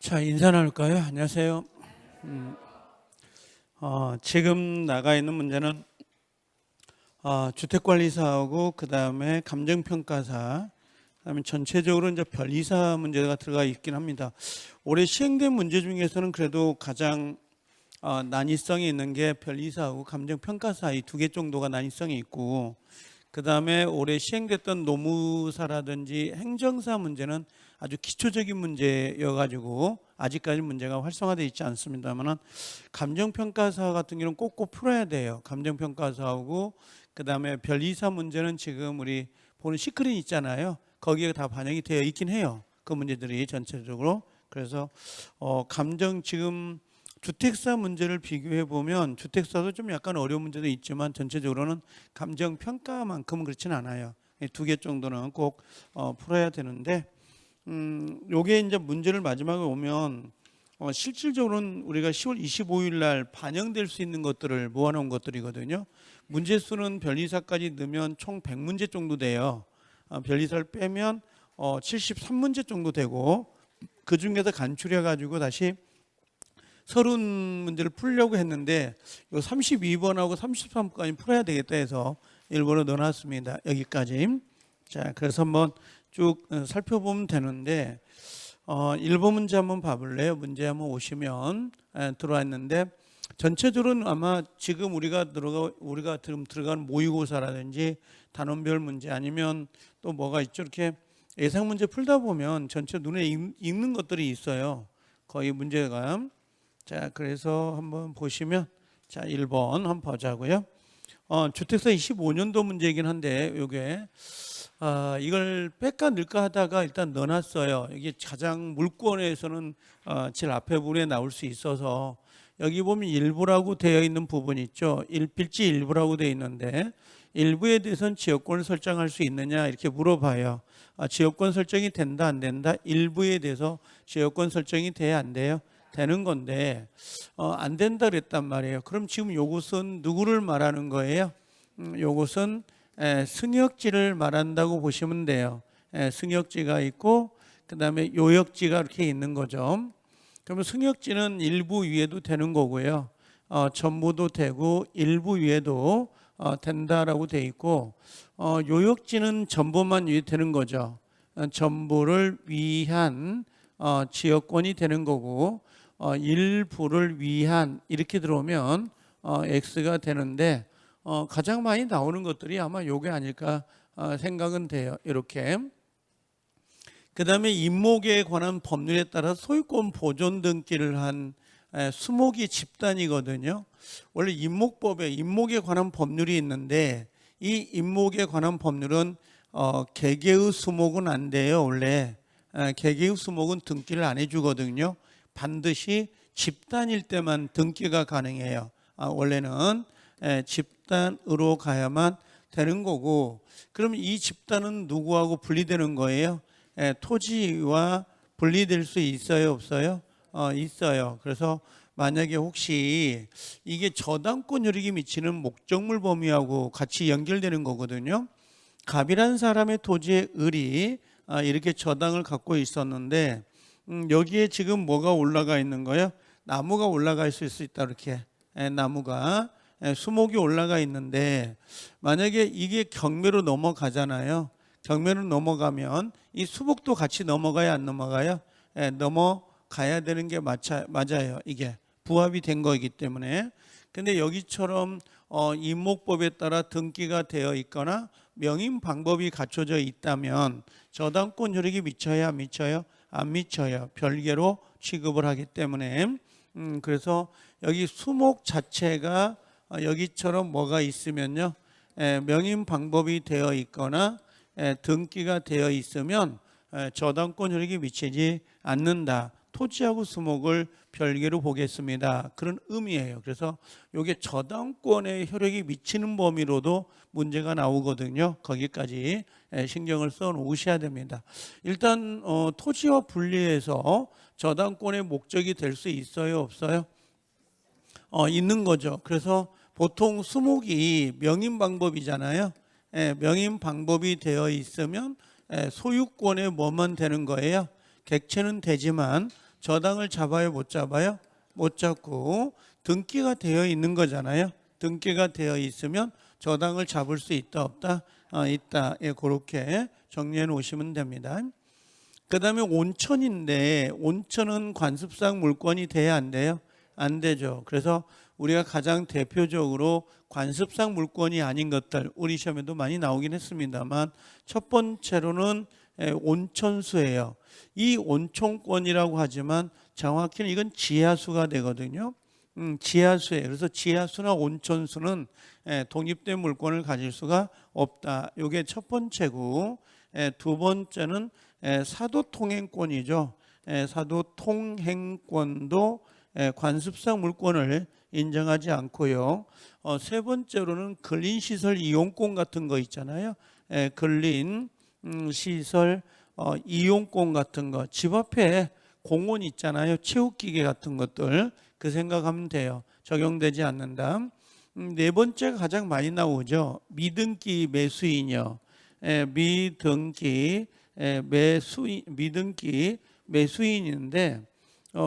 자, 인사 나눌까요? 안녕하세요. 지금 나가 있는 문제는 주택관리사하고 그 다음에 감정평가사, 그다음에 전체적으로 이제 변리사 문제가 들어가 있긴 합니다. 올해 시행된 문제 중에서는 그래도 가장 난이성이 있는 게 변리사하고 감정평가사 이 두 개 정도가 난이성이 있고, 그 다음에 올해 시행됐던 노무사라든지 행정사 문제는 아주 기초적인 문제여가지고 아직까지 문제가 활성화되어 있지 않습니다만, 감정평가사 같은 경우는 꼭꼭 풀어야 돼요. 감정평가사하고 그 다음에 변리사 문제는 지금 우리 보는 시크릿 있잖아요. 거기에 다 반영이 되어 있긴 해요. 그 문제들이 전체적으로. 그래서 지금 주택사 문제를 비교해 보면 주택사도 좀 약간 어려운 문제도 있지만 전체적으로는 감정평가만큼은 그렇진 않아요. 두 개 정도는 꼭 풀어야 되는데, 요게 이제 문제를 마지막에 오면 실질적으로는 우리가 10월 25일 날 반영될 수 있는 것들을 모아놓은 것들이거든요. 문제 수는 변리사까지 넣으면 총 100문제 정도 돼요. 변리사를 빼면 73문제 정도 되고, 그 중에서 간추려 가지고 다시 30문제를 풀려고 했는데 요 32번하고 33번까지 풀어야 되겠다 해서 일부러 넣어놨습니다. 여기까지. 자, 그래서 한번 쭉 살펴보면 되는데 1번 문제 한번 봐볼래요? 문제 한번 오시면 들어왔는데, 전체적으로는 아마 지금 우리가 들어간 모의고사라든지 단원별 문제 아니면 또 뭐가 있죠? 이렇게 예상 문제 풀다 보면 전체 눈에 익는 것들이 있어요. 거의 문제가. 자, 그래서 한번 보시면, 자, 1번 한번 보자고요. 주택사 25년도 문제이긴 한데 요게 이걸 뺄까 넣을까 하다가 일단 넣어놨어요. 이게 가장 물권에서는 제일 앞에 부분에 나올 수 있어서, 여기 보면 일부라고 되어 있는 부분 있죠. 필지 일부라고 되어 있는데 일부에 대해서는 지역권을 설정할 수 있느냐 이렇게 물어봐요. 지역권 설정이 된다 안 된다? 일부에 대해서 지역권 설정이 돼야 안 돼요? 되는 건데 안 된다 그랬단 말이에요. 그럼 지금 요것은 누구를 말하는 거예요? 요것은 승역지를 말한다고 보시면 돼요. 승역지가 있고 그 다음에 요역지가 이렇게 있는 거죠. 그러면 승역지는 일부 위에도 되는 거고요. 전부도 되고 일부 위에도 된다라고 돼 있고, 요역지는 전부만 위에 되는 거죠. 전부를 위한 지역권이 되는 거고, 일부를 위한 이렇게 들어오면 X가 되는데, 가장 많이 나오는 것들이 아마 요게 아닐까 생각은 돼요. 이렇게. 그 다음에 임목에 관한 법률에 따라 소유권 보존 등기를 한 수목이 집단이거든요. 원래 임목법에 임목에 관한 법률이 있는데, 이 임목에 관한 법률은 개개의 수목은 안 돼요. 원래 개개의 수목은 등기를 안 해주거든요. 반드시 집단일 때만 등기가 가능해요. 원래는 집단으로 가야만 되는 거고, 그럼 이 집단은 누구하고 분리되는 거예요? 토지와 분리될 수 있어요, 없어요? 있어요. 그래서 만약에 혹시 이게 저당권 효력이 미치는 목적물 범위하고 같이 연결되는 거거든요. 갑이라는 사람의 토지의 을이 이렇게 저당을 갖고 있었는데, 여기에 지금 뭐가 올라가 있는 거예요? 나무가 올라가 있을 수 있다. 이렇게 나무가 수목이 올라가 있는데, 만약에 이게 경매로 넘어가잖아요. 경매로 넘어가면 이 수목도 같이 넘어가야 안 넘어가요? 넘어가야 되는 게 맞아요. 이게 부합이 된 거이기 때문에. 근데 여기처럼 임목법에 따라 등기가 되어 있거나 명인 방법이 갖춰져 있다면 저당권 효력이 미쳐야 미쳐요? 안 미쳐요. 별개로 취급을 하기 때문에. 그래서 여기 수목 자체가 여기처럼 뭐가 있으면요, 명인 방법이 되어 있거나 등기가 되어 있으면 저당권 효력이 미치지 않는다. 토지하고 수목을 별개로 보겠습니다. 그런 의미예요. 그래서 이게 저당권의 효력이 미치는 범위로도 문제가 나오거든요. 거기까지 신경을 써 놓으셔야 됩니다. 일단 토지와 분리해서 저당권의 목적이 될 수 있어요, 없어요? 있는 거죠. 그래서 보통 수목이 명인 방법이잖아요. 명인 방법이 되어 있으면 소유권에 뭐만 되는 거예요? 객체는 되지만 저당을 잡아요, 못 잡아요? 못 잡고 등기가 되어 있는 거잖아요. 등기가 되어 있으면 저당을 잡을 수 있다 없다? 있다. 예, 그렇게 정리해 놓으시면 됩니다. 그 다음에 온천인데 온천은 관습상 물권이 돼야 안 돼요? 안 되죠. 그래서 우리가 가장 대표적으로 관습상 물권이 아닌 것들 우리 시험에도 많이 나오긴 했습니다만 첫 번째로는 온천수예요. 이 온천권이라고 하지만 정확히는 이건 지하수가 되거든요. 지하수예요. 그래서 지하수나 온천수는 독립된 물권을 가질 수가 없다. 이게 첫 번째고, 두 번째는 사도통행권이죠. 사도통행권도 관습상 물권을 인정하지 않고요. 세 번째로는 근린시설 이용권 같은 거 있잖아요. 근린 시설 이용권 같은 거, 집 앞에 공원 있잖아요. 체육기계 같은 것들 그 생각하면 돼요. 적용되지 않는다. 네 번째가 가장 많이 나오죠. 미등기 매수인이요. 미등기 매수인인데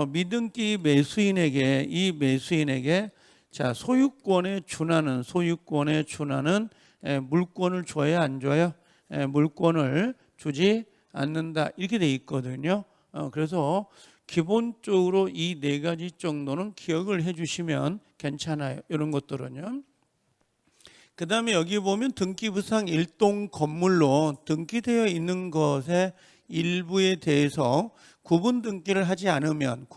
미등기 매수인에게 이 매수인에게 자 소유권에 준하는 물권을 줘야 안 줘요? 물권을 주지 않는다 이렇게 돼 있거든요. 그래서 기본적으로 이 네 가지 정도는 기억을 해주시면 괜찮아요. 이런 것들은요. 그 다음에 여기 보면 등기부상 일동 건물로 등기되어 있는 것의 일부에 대해서 구분 등기를 하지 않으면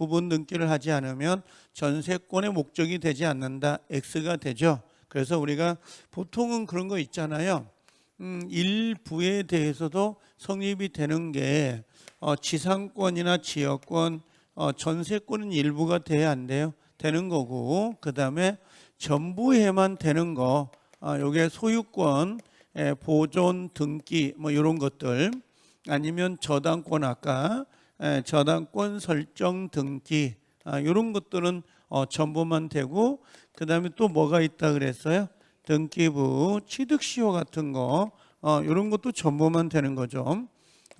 전세권의 목적이 되지 않는다. X가 되죠. 그래서 우리가 보통은 그런 거 있잖아요. 일부에 대해서도 성립이 되는 게 지상권이나 지역권, 전세권은 일부가 돼야 안 돼요? 되는 거고, 그 다음에 전부에만 되는 거, 요게 소유권, 보존, 등기, 뭐 이런 것들, 아니면 저당권 아까 저당권 설정 등기, 이런 것들은 전부만 되고, 그 다음에 또 뭐가 있다 그랬어요? 등기부, 취득시효 같은 거, 이런 것도 전부만 되는 거죠.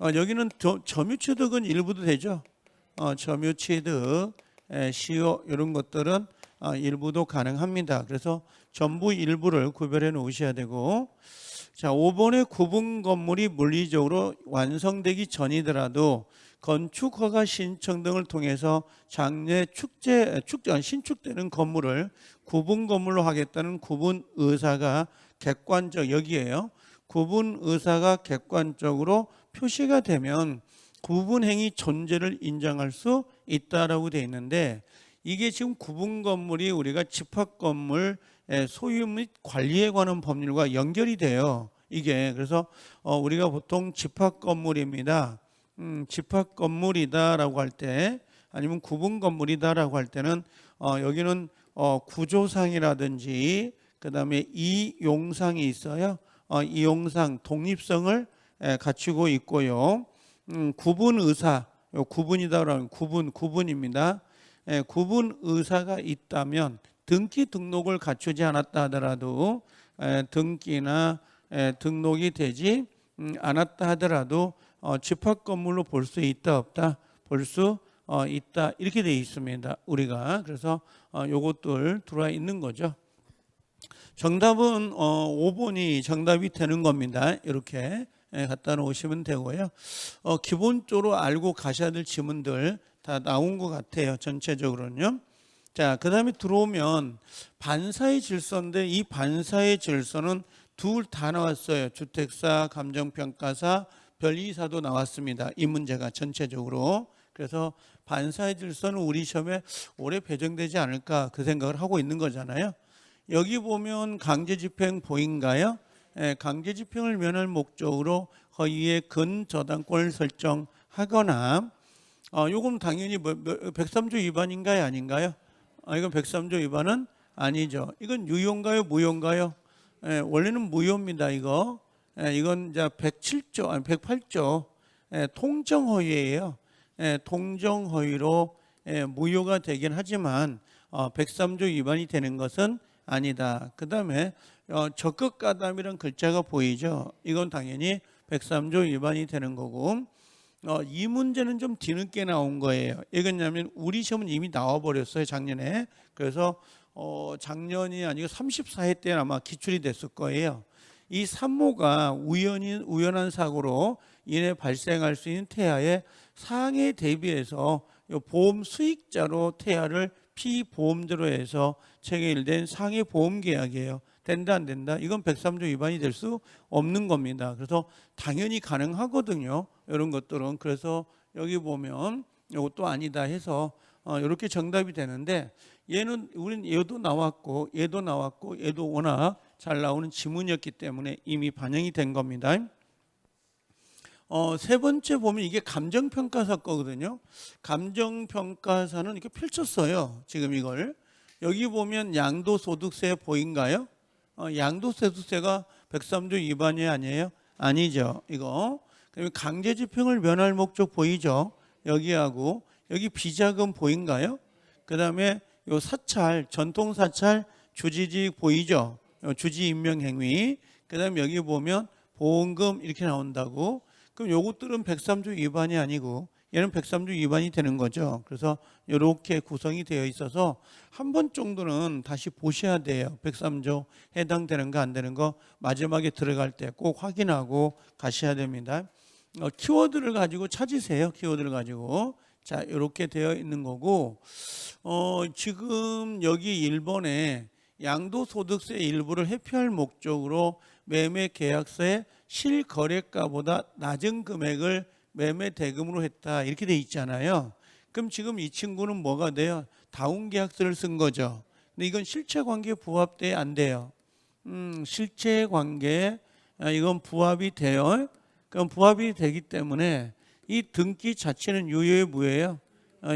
여기는 점유취득은 일부도 되죠. 점유취득, 시효 이런 것들은 일부도 가능합니다. 그래서 전부 일부를 구별해 놓으셔야 되고, 자 5번의 구분 건물이 물리적으로 완성되기 전이더라도 건축허가 신청 등을 통해서 장래 신축되는 건물을 구분 건물로 하겠다는 구분 의사가 객관적 여기에요. 구분 의사가 객관적으로 표시가 되면 구분행위 존재를 인정할 수 있다라고 되어 있는데 이게 지금 구분 건물이 우리가 집합 건물 소유 및 관리에 관한 법률과 연결이 돼요. 이게 그래서 우리가 보통 집합 건물입니다. 집합 건물이다라고 할 때 아니면 구분 건물이다라고 할 때는 여기는 구조상이라든지 그 다음에 이용상이 있어요. 이용상 독립성을 갖추고 있고요. 구분 의사, 구분이다라는 구분입니다. 구분 의사가 있다면 등기 등록을 갖추지 않았다 하더라도 등기나 등록이 되지 않았다 하더라도 집합 건물로 볼 수 있다 없다? 볼 수 있다 이렇게 되어 있습니다. 우리가 그래서 요것들 들어와 있는 거죠. 정답은 5번이 정답이 되는 겁니다. 이렇게 갖다 놓으시면 되고요. 기본적으로 알고 가셔야 될 지문들 다 나온 것 같아요. 전체적으로는요. 자, 그 다음에 들어오면 반사의 질서인데 이 반사의 질서는 둘 다 나왔어요. 주택사, 감정평가사, 변리사도 나왔습니다. 이 문제가 전체적으로. 그래서 반사의 질서는 우리 시험에 오래 배정되지 않을까 그 생각을 하고 있는 거잖아요. 여기 보면 강제집행 보인가요? 강제집행을 면할 목적으로 허위의 근저당권을 설정하거나 요건 당연히 103조 위반인가요? 아닌가요? 이건 103조 위반은 아니죠. 이건 유효인가요? 무효인가요? 원래는 무효입니다. 이건 이제 107조, 아니 108조 통정허위예요. 통정허위로 무효가 되긴 하지만 103조 위반이 되는 것은 아니다. 그 다음에 적극가담이라는 글자가 보이죠. 이건 당연히 103조 위반이 되는 거고 이 문제는 좀 뒤늦게 나온 거예요. 왜냐하면 우리 시험은 이미 나와버렸어요, 작년에. 그래서 작년이 아니고 34회 때 아마 기출이 됐을 거예요. 이 산모가 우연한 사고로 인해 발생할 수 있는 태아의 상해에 대비해서 보험 수익자로 태아를 피보험자로 해서 체결된 상해 보험 계약이에요. 된다 안 된다? 이건 103조 위반이 될 수 없는 겁니다. 그래서 당연히 가능하거든요. 이런 것들은. 그래서 여기 보면 이것도 아니다 해서 이렇게 정답이 되는데, 얘는 우린 얘도 나왔고 얘도 나왔고 얘도 워낙 잘 나오는 지문이었기 때문에 이미 반영이 된 겁니다. 세 번째 보면 이게 감정평가사 거거든요. 감정평가사는 이렇게 펼쳤어요. 지금 이걸 여기 보면 양도소득세 보인가요? 양도소득세가 103조 위반이 아니에요? 아니죠. 이거 그다음에 강제집행을 면할 목적 보이죠? 여기하고 여기 비자금 보인가요? 그다음에 요 사찰, 전통사찰, 주지직 보이죠? 주지임명행위. 그다음에 여기 보면 보험금 이렇게 나온다고. 그럼 요것들은 103조 위반이 아니고 얘는 103조 위반이 되는 거죠. 그래서 이렇게 구성이 되어 있어서 한 번 정도는 다시 보셔야 돼요. 103조 해당되는가 안 되는 거 마지막에 들어갈 때 꼭 확인하고 가셔야 됩니다. 키워드를 가지고 찾으세요. 키워드를 가지고. 자, 이렇게 되어 있는 거고, 지금 여기 1번에 양도소득세 일부를 회피할 목적으로 매매 계약서에 실거래가보다 낮은 금액을 매매 대금으로 했다 이렇게 돼 있잖아요. 그럼 지금 이 친구는 뭐가 돼요? 다운계약서를 쓴 거죠. 근데 이건 실체관계에 부합돼 안 돼요? 실체관계에 이건 부합이 돼요. 그럼 부합이 되기 때문에 이 등기 자체는 유효의 무효예요.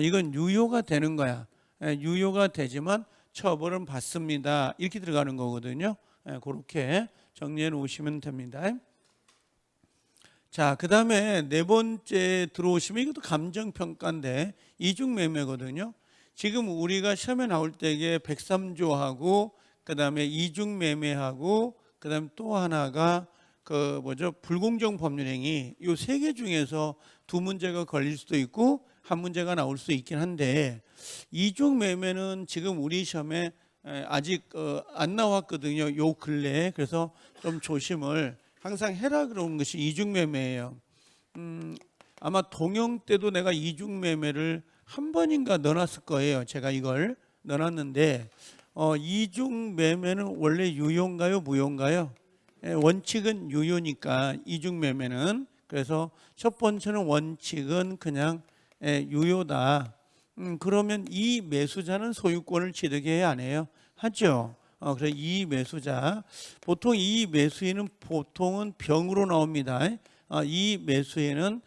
이건 유효가 되는 거야. 유효가 되지만 처벌은 받습니다. 이렇게 들어가는 거거든요. 그렇게 정리해 놓으시면 됩니다. 자, 그 다음에 네 번째 들어오시면 이것도 감정평가인데 이중매매거든요. 지금 우리가 시험에 나올 때에 103조하고 그 다음에 이중매매하고 그 다음에 또 하나가 불공정 법률행위, 이 세 개 중에서 두 문제가 걸릴 수도 있고 한 문제가 나올 수 있긴 한데, 이중매매는 지금 우리 시험에 아직 안 나왔거든요. 요 근래에. 그래서 좀 조심을 항상 해라 그런 것이 이중매매예요. 아마 동영 때도 내가 이중매매를 한 번인가 넣어놨을 거예요. 제가 이걸 넣어놨는데, 이중매매는 원래 유효인가요? 무효인가요? 원칙은 유효니까 이중매매는. 그래서 첫 번째는 원칙은 그냥 유효다. 그러면 이 매수자는 소유권을 취득해야 안 해요? 하죠. 그래서 이 매수자, 보통 이 매수인은 보통은 병으로 나옵니다. 이 매수인은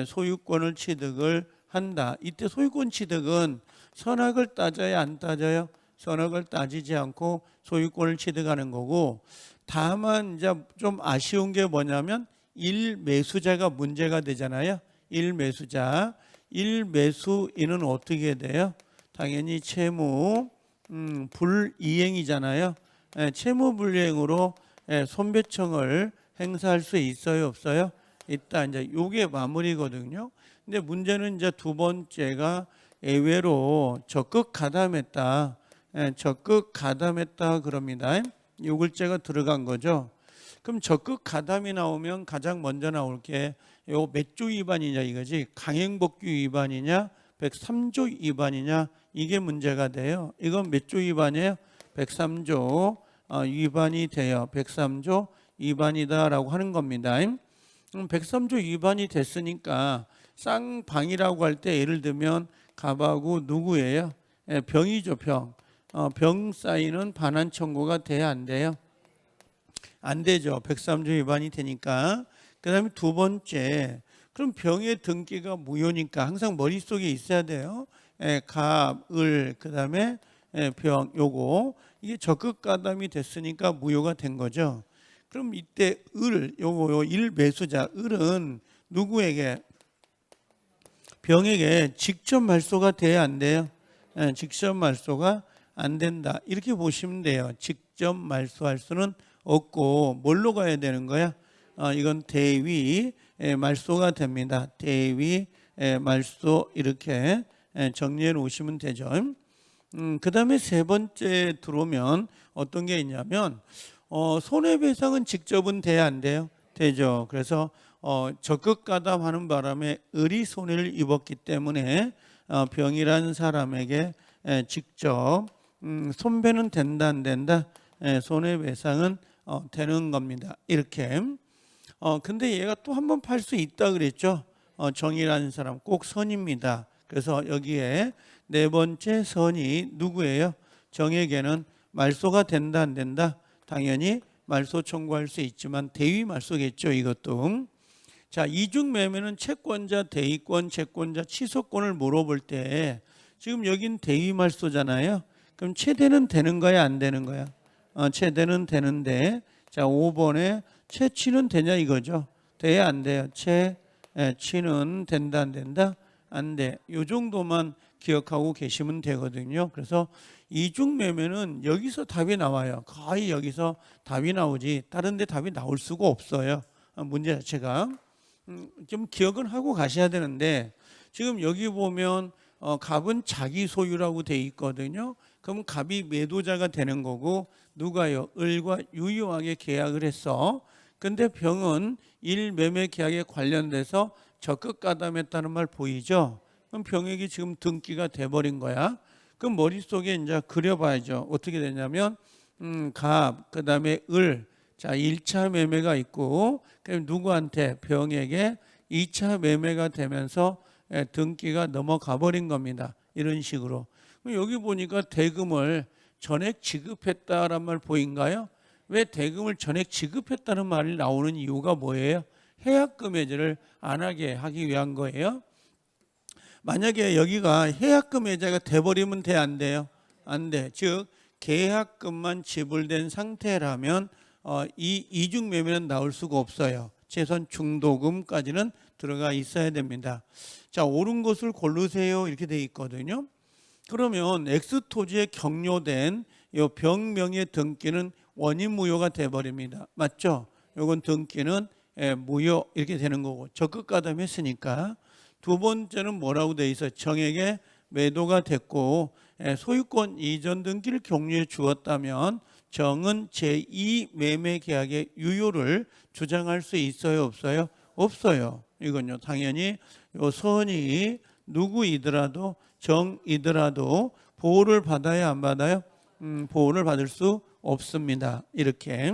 소유권을 취득을 한다. 이때 소유권 취득은 선악을 따져야 안 따져요? 선악을 따지지 않고 소유권을 취득하는 거고, 다만 이제 좀 아쉬운 게 뭐냐면 1매수자가 문제가 되잖아요. 1매수자. 1매수인은 어떻게 돼요? 당연히 채무 불이행이잖아요. 채무 불이행으로 손배청을 행사할 수 있어요, 없어요? 있다. 이제 요게 마무리거든요. 근데 문제는 이제 두 번째가 예외로 적극 가담했다. 적극 가담했다 그럽니다. 요 글자가 들어간 거죠. 그럼 적극 가담이 나오면 가장 먼저 나올 게 요 몇 조 위반이냐 이거지. 강행법규 위반이냐 103조 위반이냐 이게 문제가 돼요. 이건 몇 조 위반이에요? 103조 위반이 돼요. 103조 위반이다라고 하는 겁니다. 103조 위반이 됐으니까 쌍방이라고 할 때 예를 들면 갑하고 누구예요? 병이죠, 병. 병 사이는 반환 청구가 돼야 안 돼요? 안 되죠. 103조 위반이 되니까. 그 다음에 두 번째, 그럼 병의 등기가 무효니까 항상 머릿속에 있어야 돼요. 갑, 을, 그 다음에 병, 요거. 이게 적극 가담이 됐으니까 무효가 된 거죠. 그럼 이때 요거 일매수자, 을은 누구에게? 병에게 직접 말소가 돼야 안 돼요? 직접 말소가 안 된다. 이렇게 보시면 돼요. 직접 말소할 수는 없고 뭘로 가야 되는 거야? 이건 대위 말소가 됩니다. 대위 말소 이렇게 정리해 놓으시면 되죠. 그 다음에 세 번째 들어오면 어떤 게 있냐면 손해배상은 직접은 돼야 안 돼요? 되죠. 그래서 적극 가담하는 바람에 을이 손해를 입었기 때문에 병이라는 사람에게 직접 손배는 된다 안 된다? 손해배상은 되는 겁니다. 이렇게. 근데 얘가 또 한 번 팔 수 있다 그랬죠. 정이라는 사람 꼭 선입니다. 그래서 여기에 네 번째 선이 누구예요? 정에게는 말소가 된다 안 된다? 당연히 말소 청구할 수 있지만 대위 말소겠죠. 이것도. 자, 이중 매매는 채권자, 대위권, 채권자, 취소권을 물어볼 때 지금 여긴 대위 말소잖아요. 그럼 최대는 되는 거야 안 되는 거야? 최대는 되는데 자 5번에 채취는 되냐 이거죠. 돼야 안 돼요. 채취는 된다 안 된다? 안 돼. 이 정도만 기억하고 계시면 되거든요. 그래서 이중 매매는 여기서 답이 나와요. 거의 여기서 답이 나오지 다른 데 답이 나올 수가 없어요. 문제 자체가. 좀 기억은 하고 가셔야 되는데 지금 여기 보면 갑은 자기 소유라고 돼 있거든요. 그럼 갑이 매도자가 되는 거고 누가요? 을과 유효하게 계약을 했어. 근데 병은 일 매매 계약에 관련돼서 적극 가담했다는 말 보이죠? 그럼 병액이 지금 등기가 돼버린 거야. 그럼 머릿속에 이제 그려봐야죠. 어떻게 되냐면 갑, 그 다음에 을. 자, 1차 매매가 있고 그럼 누구한테? 병에게 2차 매매가 되면서 등기가 넘어가 버린 겁니다. 이런 식으로. 여기 보니까 대금을 전액 지급했다란 말 보인가요? 왜 대금을 전액 지급했다는 말이 나오는 이유가 뭐예요? 해약금 해제를 안 하기 위한 거예요. 만약에 여기가 해약금 해제가 돼버리면 돼 안 돼요? 안 돼. 즉 계약금만 지불된 상태라면 이 이중 매매는 나올 수가 없어요. 최소한 중도금까지는 들어가 있어야 됩니다. 자, 옳은 것을 고르세요 이렇게 돼 있거든요. 그러면 X토지에 경료된 이 병명의 등기는 원인 무효가 돼버립니다. 맞죠? 이건 등기는 무효 이렇게 되는 거고 적극 가담했으니까. 두 번째는 뭐라고 돼 있어요? 정에게 매도가 됐고 소유권 이전 등기를 격려해 주었다면 정은 제2 매매 계약의 유효를 주장할 수 있어요? 없어요? 없어요. 이건요 당연히 요 선이 누구이더라도 정이더라도 보호를 받아야 안 받아요? 보호를 받을 수 없습니다. 이렇게.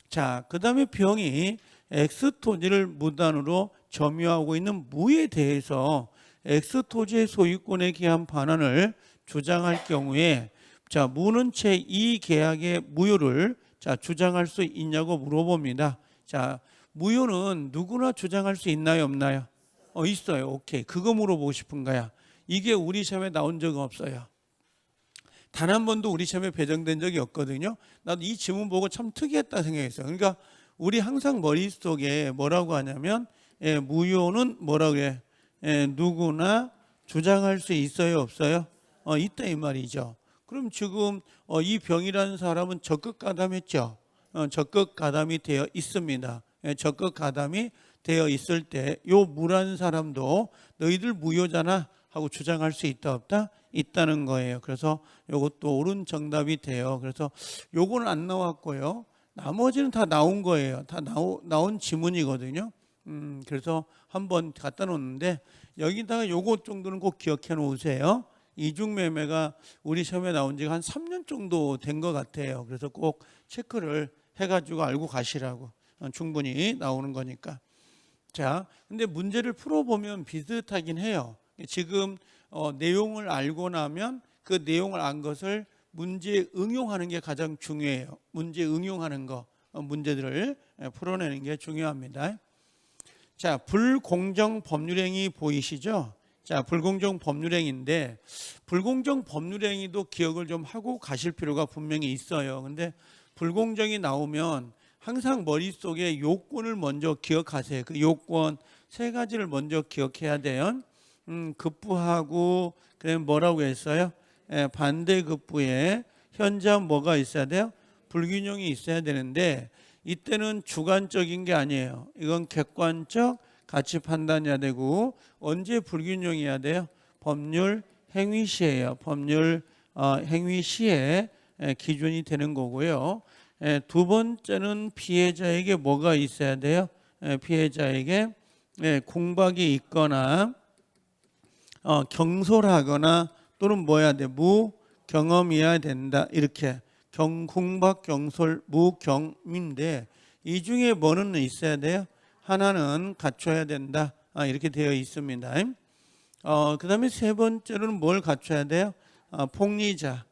자, 그 다음에 병이 X토지를 무단으로 점유하고 있는 무에 대해서 X토지의 소유권에 기한 반환을 주장할 경우에 자, 무는 제2 계약의 무효를 자, 주장할 수 있냐고 물어봅니다. 자, 무효는 누구나 주장할 수 있나요, 없나요? 있어요. 오케이. 그거 물어보고 싶은 거야. 이게 우리 시험에 나온 적은 없어요. 단 한 번도 우리 시험에 배정된 적이 없거든요. 나도 이 지문 보고 참 특이했다 생각했어요. 그러니까 우리 항상 머릿속에 뭐라고 하냐면 무효는 뭐라고 해? 누구나 주장할 수 있어요, 없어요? 있다 이 말이죠. 그럼 지금 이 병이라는 사람은 적극 가담했죠. 적극 가담이 되어 있습니다. 적극 가담이 되어 있을 때 요 무라는 사람도 너희들 무효잖아 하고 주장할 수 있다 없다? 있다는 거예요. 그래서 요것도 옳은 정답이 돼요. 그래서 요거는 안 나왔고요. 나머지는 다 나온 거예요. 다 나온 지문이거든요. 그래서 한번 갖다 놓는데 여기다가 요것 정도는 꼭 기억해 놓으세요. 이중매매가 우리 시험에 나온 지가 한 3년 정도 된 것 같아요. 그래서 꼭 체크를 해가지고 알고 가시라고. 충분히 나오는 거니까. 자, 근데 문제를 풀어보면 비슷하긴 해요. 지금 내용을 알고 나면 그 내용을 안 것을 문제에 응용하는 게 가장 중요해요. 문제에 응용하는 거, 문제들을 풀어내는 게 중요합니다. 자, 불공정 법률행위 보이시죠? 자, 불공정 법률행위인데 불공정 법률행위도 기억을 좀 하고 가실 필요가 분명히 있어요. 근데 불공정이 나오면 항상 머릿속에 요건을 먼저 기억하세요. 그 요건 세 가지를 먼저 기억해야 돼요. 급부하고 그다음에 뭐라고 했어요? 반대급부에 현저한 뭐가 있어야 돼요? 불균형이 있어야 되는데 이때는 주관적인 게 아니에요. 이건 객관적 가치 판단이어야 되고 언제 불균형이어야 돼요? 법률 행위 시에요. 법률 행위 시에 기준이 되는 거고요. 두 번째는 피해자에게 뭐가 있어야 돼요? 피해자에게 공박이 있거나 경솔하거나 또는 뭐야 돼? 무경험이어야 된다. 이렇게 공박, 경솔, 무경인데 이 중에 뭐는 있어야 돼요? 하나는 갖춰야 된다. 이렇게 되어 있습니다. 그 다음에 세 번째로는 뭘 갖춰야 돼요? 폭리자.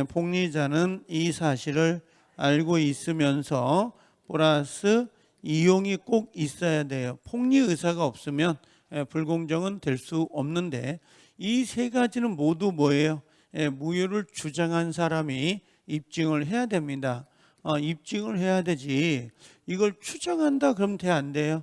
폭리자는 이 사실을 알고 있으면서 플러스 이용이 꼭 있어야 돼요. 폭리 의사가 없으면 불공정은 될 수 없는데 이 세 가지는 모두 뭐예요? 무효를 주장한 사람이 입증을 해야 됩니다. 입증을 해야 되지. 이걸 추정한다 그러면 돼 안 돼요?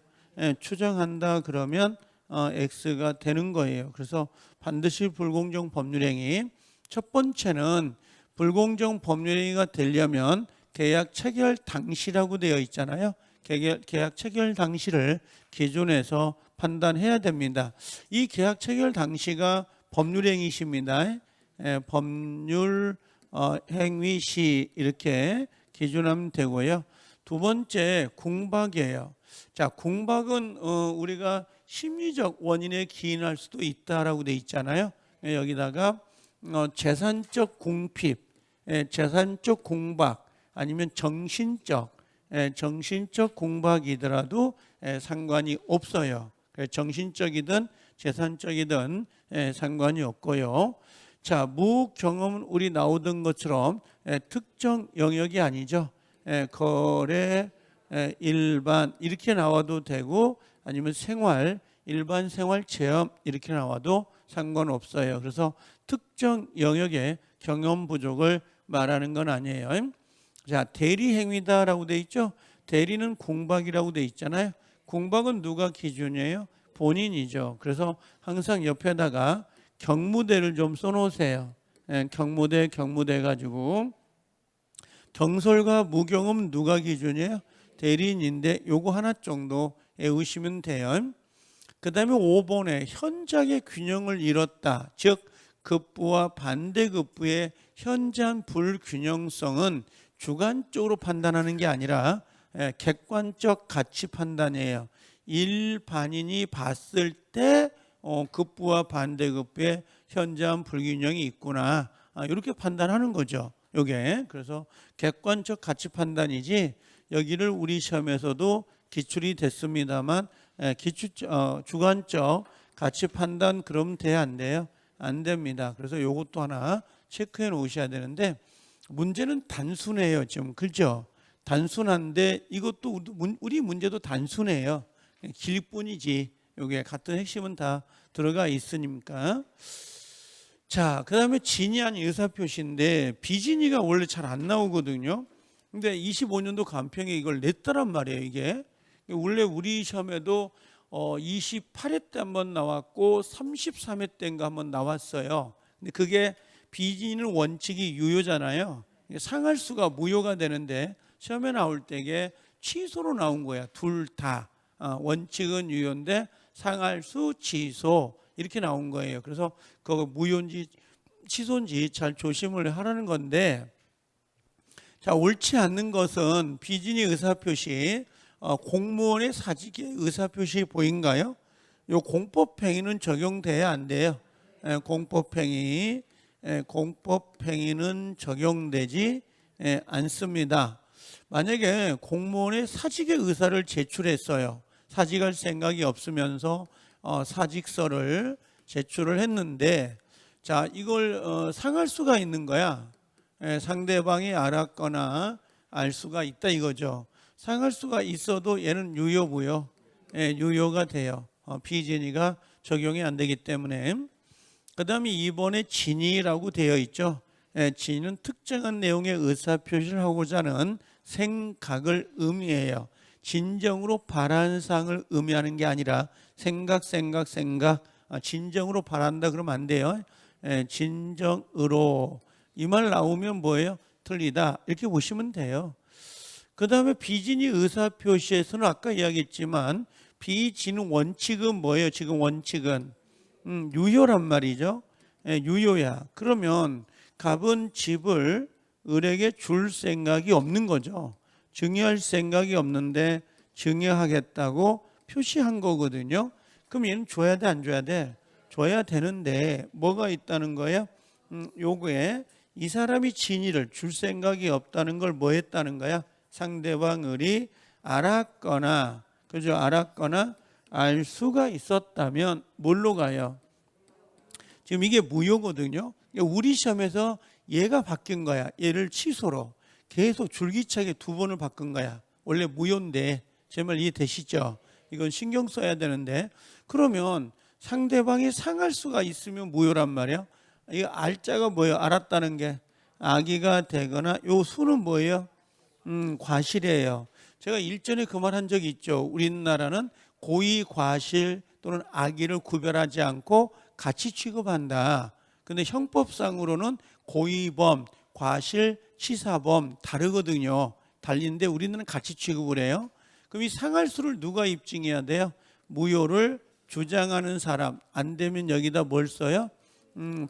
추정한다 그러면 X가 되는 거예요. 그래서 반드시 불공정 법률행위. 첫 번째는 불공정 법률행위가 되려면 계약 체결 당시라고 되어 있잖아요. 계약 체결 당시를 기준해서 판단해야 됩니다. 이 계약 체결 당시가 법률행위시입니다. 법률 행위 시 이렇게 기준하면 되고요. 두 번째 공박이에요. 자, 공박은 우리가 심리적 원인에 기인할 수도 있다라고 돼 있잖아요. 여기다가 재산적 공핍, 재산적 공박 아니면 정신적 공박이더라도 상관이 없어요. 정신적이든 재산적이든 상관이 없고요. 자, 무경험은 우리 나오던 것처럼 특정 영역이 아니죠. 거래, 일반 이렇게 나와도 되고 아니면 생활, 일반 생활 체험 이렇게 나와도 상관없어요. 그래서 특정 영역의 경험 부족을 말하는 건 아니에요. 자, 대리 행위다라고 돼 있죠. 대리는 공박이라고 돼 있잖아요. 공박은 누가 기준이에요? 본인이죠. 그래서 항상 옆에다가 경무대를 좀 써놓으세요. 경무대 가지고 경솔과 무경험 누가 기준이에요? 대리인인데 요거 하나 정도 외우시면 돼요. 그 다음에 5번에 현장의 균형을 잃었다. 즉 급부와 반대급부의 현장 불균형성은 주관적으로 판단하는 게 아니라 객관적 가치 판단이에요. 일반인이 봤을 때 급부와 반대급부의 현장 불균형이 있구나. 이렇게 판단하는 거죠. 요게 그래서 객관적 가치 판단이지 여기를 우리 시험에서도 기출이 됐습니다만 주관적 가치 판단 그럼 돼 안 돼요? 안 됩니다. 그래서 요것도 하나 체크해 놓으셔야 되는데 문제는 단순해요. 지금 그죠? 단순한데 이것도 우리 문제도 단순해요. 길 뿐이지. 요게 같은 핵심은 다 들어가 있으니까. 자, 그 다음에 진위 아닌 의사표시인데 비진위가 원래 잘 안 나오거든요. 근데 25년도 간평에 이걸 냈더란 말이에요. 이게 원래 우리 시험에도 28회 때 한번 나왔고 33회 때인가 한번 나왔어요. 근데 그게 비진위는 원칙이 유효잖아요. 상할수가 무효가 되는데 시험에 나올 때게 취소로 나온 거야. 둘 다. 원칙은 유효인데 상할수 취소 이렇게 나온 거예요. 그래서 그거 무효인지 취소인지 잘 조심을 하라는 건데, 자, 옳지 않는 것은 비진위 의사표시, 공무원의 사직의 의사표시 보인가요? 요 공법행위는 적용돼야 안 돼요. 공법행위는 적용되지 않습니다. 만약에 공무원의 사직의 의사를 제출했어요. 사직할 생각이 없으면서 사직서를 제출을 했는데, 자, 이걸 상할 수가 있는 거야. 상대방이 알았거나 알 수가 있다 이거죠. 상할 수가 있어도 얘는 유효 무효? 유효가 돼요. 비진위가 적용이 안 되기 때문에. 그 다음에 2번에 진위라고 되어 있죠. 진위는 특정한 내용의 의사표시를 하고자 하는 생각을 의미해요. 진정으로 바라는 사항을 의미하는 게 아니라 생각. 진정으로 바란다 그러면 안 돼요. 진정으로 이 말 나오면 뭐예요? 틀리다 이렇게 보시면 돼요. 그 다음에 비진이 의사표시에서는 아까 이야기했지만 비진 원칙은 뭐예요? 지금 원칙은 유효란 말이죠. 예, 유효야. 그러면 갑은 집을 을에게 줄 생각이 없는 거죠. 증여할 생각이 없는데 증여하겠다고 표시한 거거든요. 그럼 얘는 줘야 돼, 안 줘야 돼? 줘야 되는데 뭐가 있다는 거예요? 요거에 이 사람이 진의를 줄 생각이 없다는 걸 뭐 했다는 거야? 상대방 을이 알았거나, 그죠? 알았거나 알 수가 있었다면 뭘로 가요? 지금 이게 무효거든요. 우리 시험에서 얘가 바뀐 거야. 얘를 취소로 계속 줄기차게 두 번을 바꾼 거야. 원래 무효인데 제 말 이해되시죠? 이건 신경 써야 되는데 그러면 상대방이 상할 수가 있으면 무효란 말이야. 이 알자가 뭐예요? 알았다는 게 악의가 되거나 요 수는 뭐예요? 과실이에요. 제가 일전에 그 말 한 적이 있죠. 우리나라는 고의 과실 또는 악의를 구별하지 않고 같이 취급한다. 근데 형법상으로는 고의범, 과실, 치사범 다르거든요. 달리는데 우리는 같이 취급을 해요. 그럼 이 상할수를 누가 입증해야 돼요? 무효를 주장하는 사람. 안 되면 여기다 뭘 써요?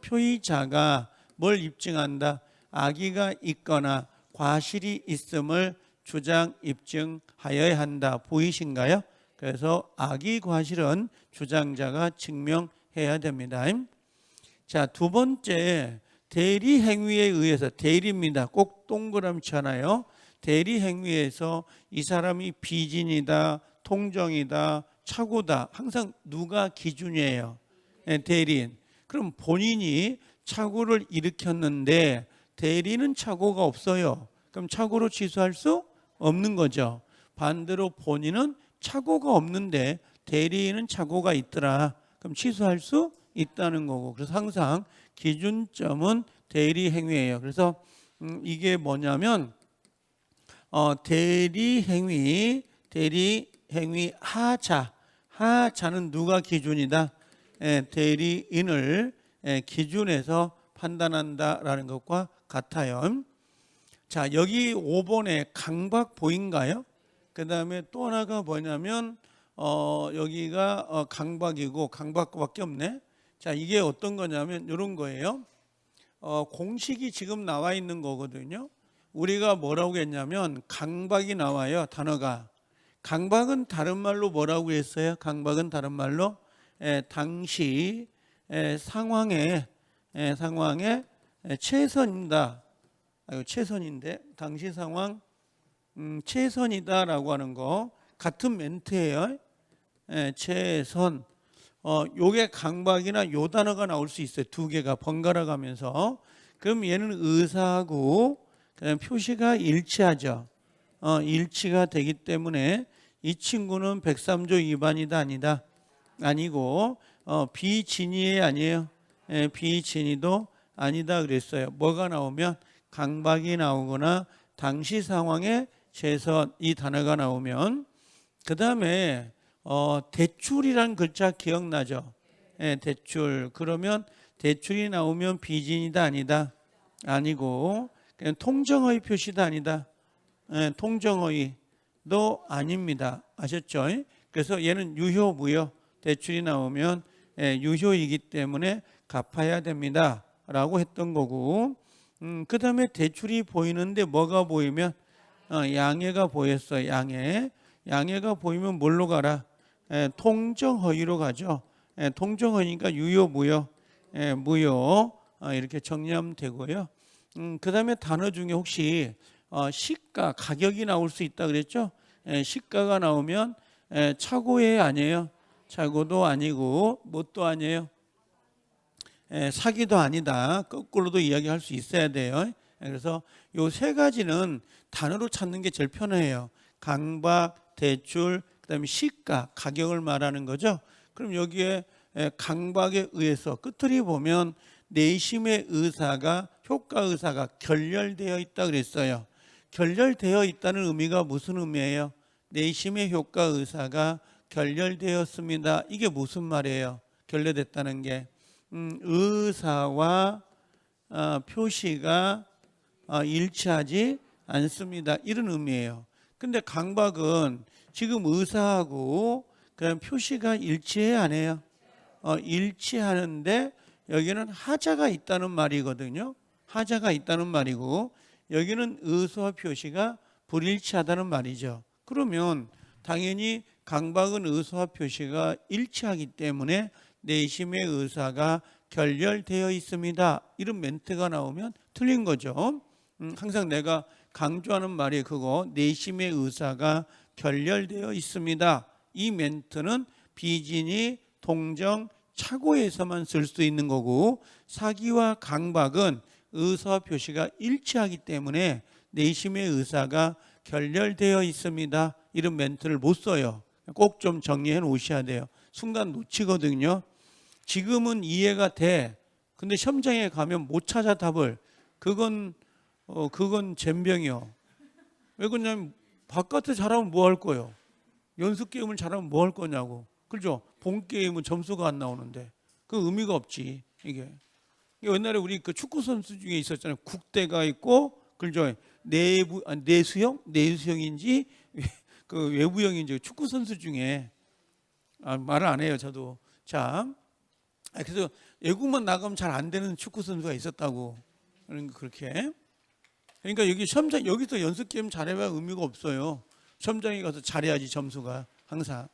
표의자가 뭘 입증한다? 악의가 있거나 과실이 있음을 주장 입증하여야 한다. 보이신가요? 그래서 악의 과실은 주장자가 증명해야 됩니다. 자, 두 번째 대리 행위에 의해서 대리입니다. 꼭 동그라미 쳐놔요. 대리 행위에서 이 사람이 비진이다, 통정이다, 착오다. 항상 누가 기준이에요? 대리인. 그럼 본인이 착오를 일으켰는데 대리는 착오가 없어요. 그럼 착오로 취소할 수 없는 거죠. 반대로 본인은 착오가 없는데 대리인은 착오가 있더라. 그럼 취소할 수 있다는 거고. 그래서 항상 기준점은 대리 행위예요. 그래서 이게 뭐냐면 대리 행위 하자는 누가 기준이다? 대리인을 기준해서 판단한다라는 것과 같아요. 자, 여기 5번에 강박 보인가요? 그 다음에 또 하나가 뭐냐면 여기가 강박이고 강박밖에 없네. 자, 이게 어떤 거냐면 이런 거예요. 공식이 지금 나와 있는 거거든요. 우리가 뭐라고 했냐면 강박이 나와요. 단어가. 강박은 다른 말로 뭐라고 했어요? 강박은 다른 말로 당시 상황에 최선이다. 최선인데 당시 상황 최선이다라고 하는 거 같은 멘트예요. 최선. 요게 강박이나 요 단어가 나올 수 있어요. 두 개가 번갈아 가면서. 그럼 얘는 의사하고 그다음 표시가 일치하죠. 일치가 되기 때문에 이 친구는 103조 위반이다 아니다? 아니고 비진의 아니에요. 비진의도 아니다 그랬어요. 뭐가 나오면 강박이 나오거나 당시 상황에 최선 이 단어가 나오면 그 다음에 대출이란 글자 기억나죠? 대출. 그러면 대출이 나오면 비진이다 아니다? 아니고 그냥 통정허위 표시다 아니다? 통정허위도 아닙니다. 아셨죠? 그래서 얘는 유효 무효 대출이 나오면 유효이기 때문에 갚아야 됩니다 라고 했던 거고 그 다음에 대출이 보이는데 뭐가 보이면 양해가 보였어요. 양해가 보이면 뭘로 가라? 통정허위로 가죠. 통정허위니까 유효 무효? 무효. 이렇게 정리하면 되고요. 그 다음에 단어 중에 혹시 시가 가격이 나올 수 있다 그랬죠? 시가가 나오면 착오에 아니에요. 착오도 아니고 뭣도 아니에요. 사기도 아니다. 거꾸로도 이야기할 수 있어야 돼요. 그래서 요 세 가지는 단어로 찾는 게 제일 편해요. 강박, 대출, 그다음에 시가, 가격을 말하는 거죠. 그럼 여기에 강박에 의해서 끝을 보면 내심의 의사가 효과 의사가 결렬되어 있다 그랬어요. 결렬되어 있다는 의미가 무슨 의미예요? 내심의 효과 의사가 결렬되었습니다. 이게 무슨 말이에요? 결렬됐다는 게 의사와 표시가 일치하지 않습니다. 이런 의미예요. 근데 강박은 지금 의사하고 그냥 표시가 일치해야 안 해요? 일치하는데 여기는 하자가 있다는 말이거든요. 하자가 있다는 말이고 여기는 의사와 표시가 불일치하다는 말이죠. 그러면 당연히 강박은 의사와 표시가 일치하기 때문에 내심의 의사가 결렬되어 있습니다. 이런 멘트가 나오면 틀린 거죠. 항상 내가 강조하는 말이 그거, 내심의 의사가 결렬되어 있습니다. 이 멘트는 비진이 동정 착오에서만 쓸 수 있는 거고, 사기와 강박은 의사와 표시가 일치하기 때문에 내심의 의사가 결렬되어 있습니다. 이런 멘트를 못 써요. 꼭 좀 정리해 놓으셔야 돼요. 순간 놓치거든요. 지금은 이해가 돼. 근데 시험장에 가면 못 찾아 답을. 그건 젬병이요. 왜 그러냐면 바깥에 잘하면 뭐 할 거예요? 연습 게임을 잘하면 뭐 할 거냐고. 그렇죠? 본 게임은 점수가 안 나오는데 그 의미가 없지. 이게 옛날에 우리 그 축구 선수 중에 있었잖아요. 국대가 있고, 그죠? 내수형인지 그 외부형인지 축구 선수 중에 말을 안 해요. 저도. 자, 그래서 외국만 나가면 잘 안 되는 축구 선수가 있었다고. 그렇게. 그러니까 여기 시험장 여기서 연습 게임 잘해야 의미가 없어요. 시험장에 가서 잘해야지 점수가 항상.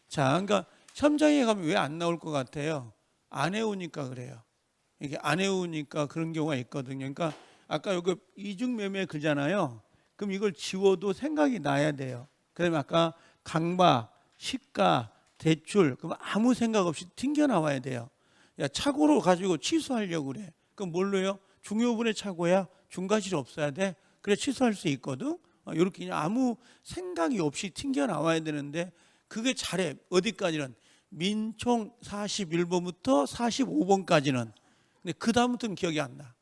자, 그러니까 시험장에 가면 왜 안 나올 것 같아요? 안 해오니까 그래요. 이게 안 해오니까 그런 경우가 있거든요. 그러니까 아까 여기 이중매매 그잖아요. 그럼 이걸 지워도 생각이 나야 돼요. 그다음에 아까 강박, 시가, 대출, 그럼 아무 생각 없이 튕겨 나와야 돼요. 야, 착오로 가지고 취소하려고 그래. 그럼 뭘로 해요? 중요분의 착오야. 중과실 없어야 돼. 그래 취소할 수 있거든. 이렇게 그냥 아무 생각이 없이 튕겨 나와야 되는데 그게 잘해. 어디까지는 민총 41번부터 45번까지는. 근데 그 다음부터는 기억이 안 나.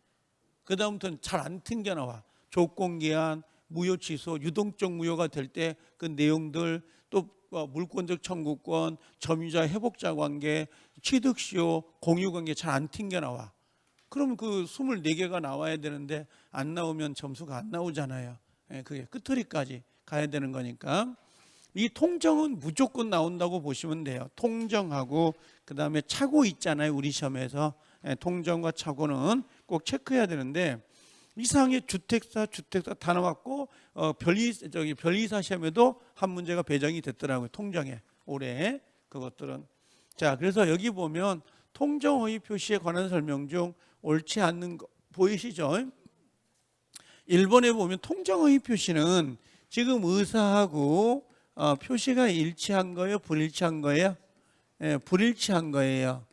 그 다음부터는 잘 안 튕겨 나와. 조건기한, 무효 취소, 유동적 무효가 될 때 그 내용들, 또 물권적 청구권, 점유자 회복자 관계, 취득시효, 공유 관계 잘 안 튕겨 나와. 그럼 그 24개가 나와야 되는데 안 나오면 점수가 안 나오잖아요. 그게 끝처리까지 가야 되는 거니까. 이 통정은 무조건 나온다고 보시면 돼요. 통정하고 그다음에 착오 있잖아요. 우리 시험에서 통정과 착오는 꼭 체크해야 되는데 이상하게 주택사 다 나왔고 변리사 시험에도 한 문제가 배정이 됐더라고요. 통정에 올해 그것들은. 자, 그래서 여기 보면 통정허위 표시에 관한 설명 중 옳지 않는 거 보이시죠? 1번에 보면 통정허위 표시는 지금 의사하고 표시가 일치한 거예요? 불일치한 거예요? 불일치한 거예요.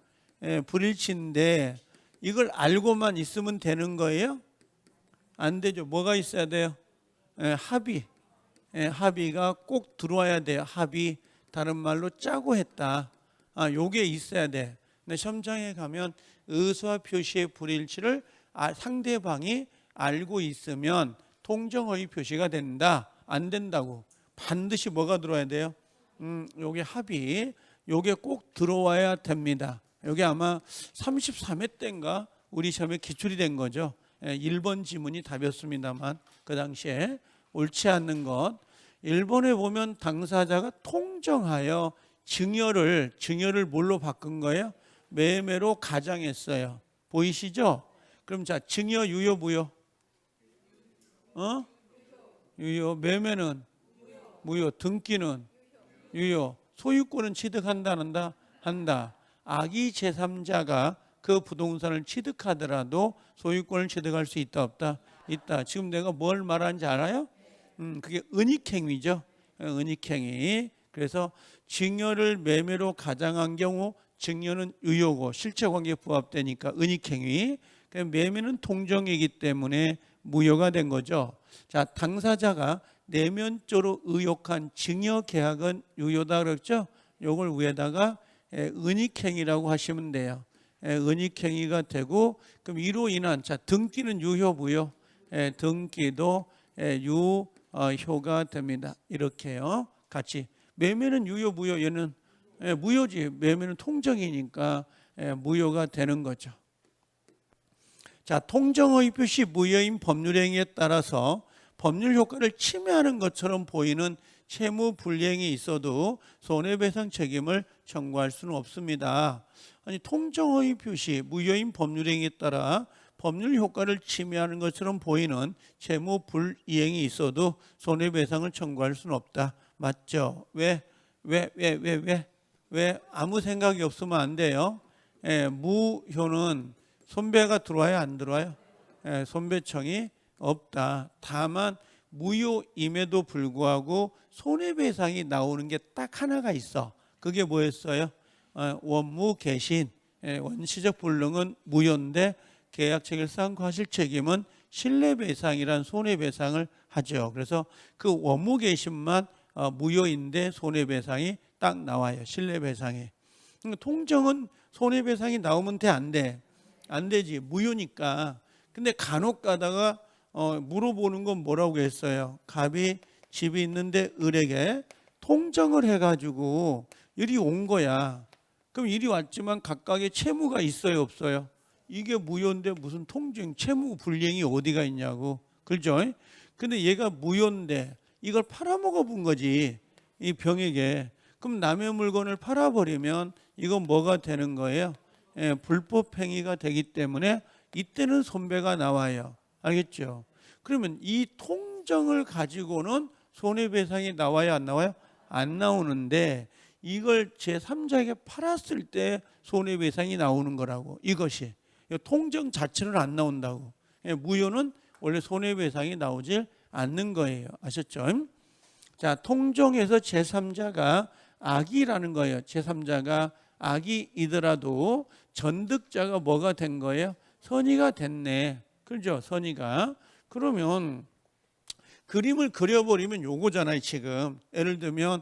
불일치인데 이걸 알고만 있으면 되는 거예요? 안 되죠. 뭐가 있어야 돼요? 합의. 합의가 꼭 들어와야 돼요. 합의. 다른 말로 짜고 했다. 요게 있어야 돼. 근데 시험장에 가면 의사와 표시의 불일치를 상대방이 알고 있으면 통정허위 표시가 된다. 안 된다고. 반드시 뭐가 들어와야 돼요? 요게 합의. 요게 꼭 들어와야 됩니다. 요게 아마 33회 때인가 우리 시험에 기출이 된 거죠. 1번 지문이 답이었습니다만 그 당시에 옳지 않는 것. 1번에 보면 당사자가 통정하여 증여를 뭘로 바꾼 거예요? 매매로 가장했어요. 보이시죠? 그럼 자, 증여 유효 무효? 유효. 매매는 무효. 등기는 유효. 소유권은 취득한다 안 한다? 한다. 악의 제3자가 그 부동산을 취득하더라도 소유권을 취득할 수 있다 없다? 있다. 지금 내가 뭘 말하는지 알아요? 그게 은닉행위죠. 은닉행위. 그래서 증여를 매매로 가장한 경우 증여는 유효고 실체관계에 부합되니까 은닉행위. 매매는 통정이기 때문에 무효가 된 거죠. 자, 당사자가 내면적으로 의혹한 증여 계약은 유효다 그랬죠? 요걸 위에다가 은닉행위라고 하시면 돼요. 은닉행위가 되고 그럼 이로 인한 자 등기는 유효 무효? 등기도 유효가 됩니다. 이렇게요. 같이 매매는 유효 무효? 얘는 무효지. 매매는 통정이니까 무효가 되는 거죠. 자, 통정허위 표시 무효인 법률행위에 따라서 법률 효과를 침해하는 것처럼 보이는 채무 불이행이 있어도 손해배상 책임을 청구할 수는 없습니다. 아니, 통정허위 표시, 무효인 법률행위에 따라 법률 효과를 침해하는 것처럼 보이는 채무 불이행이 있어도 손해배상을 청구할 수는 없다. 맞죠? 왜 아무 생각이 없으면 안 돼요. 무효는 손배가 들어와요, 안 들어와요? 손배청이 없다. 다만 무효임에도 불구하고 손해배상이 나오는 게 딱 하나가 있어. 그게 뭐였어요? 원무개신. 원시적 불능은 무효인데 계약 체결상 과실 책임은 신뢰배상이란 손해배상을 하죠. 그래서 그 원무개신만 무효인데 손해배상이 딱 나와요. 신뢰배상이. 통정은 손해배상이 나오면 돼, 안 돼? 안 되지. 무효니까. 근데 간혹 가다가 물어보는 건 뭐라고 했어요? 갑이 집이 있는데 을에게 통정을 해가지고 일이 온 거야. 그럼 일이 왔지만 각각의 채무가 있어요, 없어요? 이게 무효인데 무슨 통정, 채무 불이행이 어디가 있냐고. 그렇죠? 근데 얘가 무효인데 이걸 팔아먹어 본 거지, 이 병에게. 그럼 남의 물건을 팔아버리면 이건 뭐가 되는 거예요? 불법 행위가 되기 때문에 이때는 손배가 나와요. 알겠죠? 그러면 이 통정을 가지고는 손해배상이 나와요, 안 나와요? 안 나오는데 이걸 제3자에게 팔았을 때 손해배상이 나오는 거라고. 이것이 통정 자체는 안 나온다고. 무효는 원래 손해배상이 나오질 않는 거예요. 아셨죠? 자, 통정에서 제3자가 악이라는 거예요. 제3자가 악이이더라도 전득자가 뭐가 된 거예요? 선의가 됐네. 그렇죠? 선의가. 그러면 그림을 그려버리면 요거잖아요. 지금 예를 들면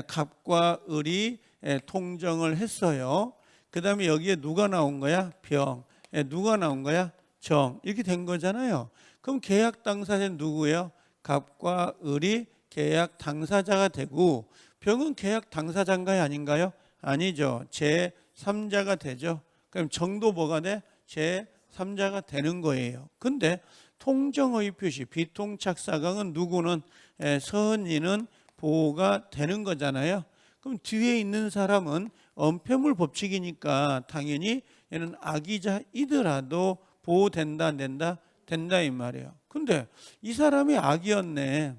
갑과 을이 통정을 했어요. 그 다음에 여기에 누가 나온 거야? 병. 누가 나온 거야? 정. 이렇게 된 거잖아요. 그럼 계약 당사자는 누구예요? 갑과 을이 계약 당사자가 되고 병은 계약 당사자인가요, 아닌가요? 아니죠. 제3자가 되죠. 그럼 정도 뭐가 돼? 제3자가 되는 거예요. 근데 통정허위 표시, 비통착사강은 누구는 선의는 보호가 되는 거잖아요. 그럼 뒤에 있는 사람은 은폐물 법칙이니까 당연히 얘는 악의자이더라도 보호된다, 안 된다? 된다 이 말이에요. 근데 이 사람이 악이었네.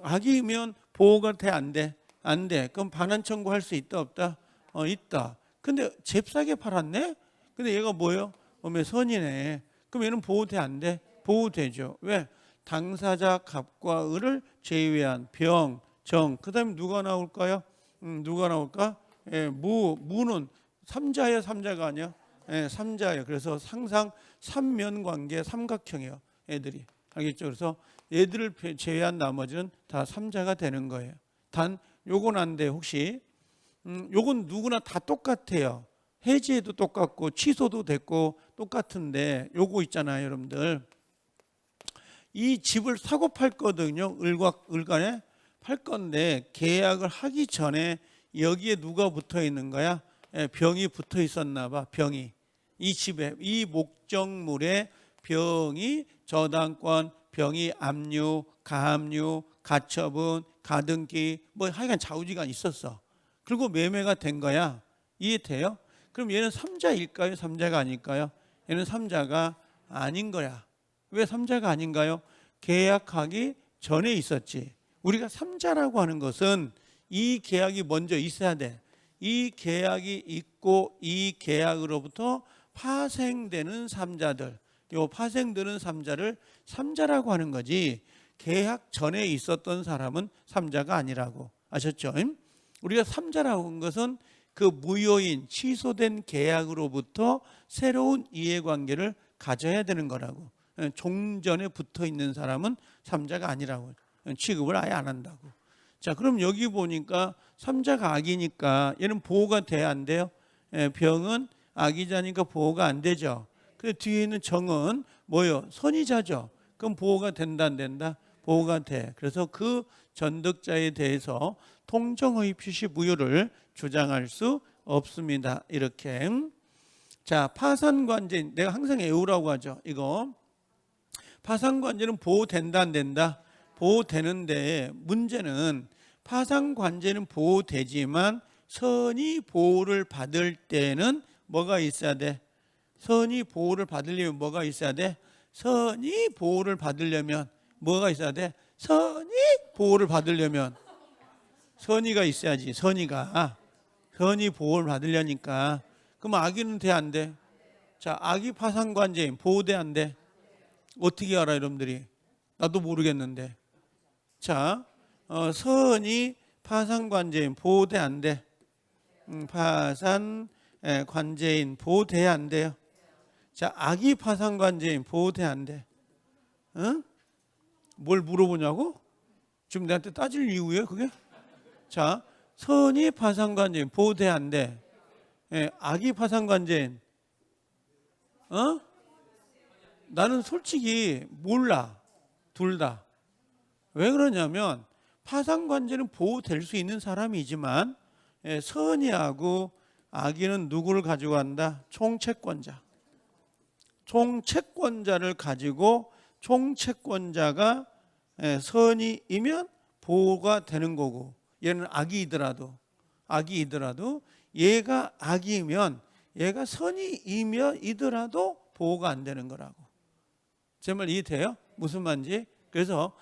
악이면 보호가 돼, 안 돼? 안 돼. 그럼 반환 청구할 수 있다, 없다? 있다. 근데 잽싸게 팔았네? 근데 얘가 뭐예요? 선이네. 그럼 얘는 보호돼, 안 돼? 보호되죠. 왜? 당사자 갑과 을을 제외한 병, 정. 그 다음에 누가 나올까요? 누가 나올까? 무는 3자예요, 3자가 아니야? 3자예요. 그래서 항상 삼면관계 삼각형이에요. 애들이. 알겠죠? 그래서 얘들을 제외한 나머지는 다 3자가 되는 거예요. 단 요건 안 돼. 혹시 요건 누구나 다 똑같아요. 해지해도 똑같고 취소도 됐고 똑같은데 요거 있잖아요, 여러분들. 이 집을 사고 팔 거거든요. 을간에 팔 건데 계약을 하기 전에 여기에 누가 붙어 있는 거야? 병이 붙어 있었나 봐. 병이. 이 집에 이 목적물에 병이 저당권, 병이 압류, 가압류, 가처분, 가등기 뭐 하여간 좌우지간 있었어. 그리고 매매가 된 거야. 이해돼요? 그럼 얘는 3자일까요? 3자가 아닐까요? 얘는 3자가 아닌 거야. 왜 3자가 아닌가요? 계약하기 전에 있었지. 우리가 3자라고 하는 것은 이 계약이 먼저 있어야 돼. 이 계약이 있고 이 계약으로부터 파생되는 3자들, 요 파생되는 3자를 3자라고 하는 거지, 계약 전에 있었던 사람은 3자가 아니라고. 아셨죠? 우리가 3자라고 하는 것은 그 무효인 취소된 계약으로부터 새로운 이해관계를 가져야 되는 거라고. 종전에 붙어 있는 사람은 3자가 아니라고. 취급을 아예 안 한다고. 자, 그럼 여기 보니까 3자가 악이니까 얘는 보호가 돼야 안 돼요? 병은 악이자니까 보호가 안 되죠. 근데 뒤에 있는 정은 뭐요? 선의자죠. 그럼 보호가 된다, 안 된다? 보호가 돼. 그래서 그 전득자에 대해서 통정허위 표시 무효를 주장할 수 없습니다. 이렇게. 자, 파산관제, 내가 항상 애우라고 하죠. 이거 파산관제는 보호된다 안 된다? 보호되는데 문제는 파산관제는 보호되지만 선의 보호를 받을 때는 뭐가 있어야 돼? 선의 보호를 받으려면 뭐가 있어야 돼? 선의 보호를 받으려면 뭐가 있어야 돼? 선의 보호를 받으려면 선의가 있어야지. 선의 보호를 받으려니까. 그럼 악의는 돼 안 돼? 자, 악의 파산관제인 보호돼 안 돼? 어떻게 알아 여러분들이? 나도 모르겠는데. 자, 선의 파산관제인 보호돼 안 돼? 파산관제인 보호돼 안 돼요? 자, 악의 파산관제인 보호돼 안 돼? 응? 뭘 물어보냐고? 지금 내한테 따질 이유예요 그게? 자, 선의 파산관제인 보호돼 안 돼? 예, 악의 파산관제인 나는 솔직히 몰라. 둘 다. 왜 그러냐면 파산관제는 보호될 수 있는 사람이지만 선의하고 악의는 누구를 가지고 간다? 총채권자. 총채권자를 가지고 총채권자가 선의이면 보호가 되는 거고, 얘는 악의이더라도 얘가 악이면 얘가 선의이더라도 보호가 안 되는 거라고. 제 말 이해돼요? 무슨 말인지? 그래서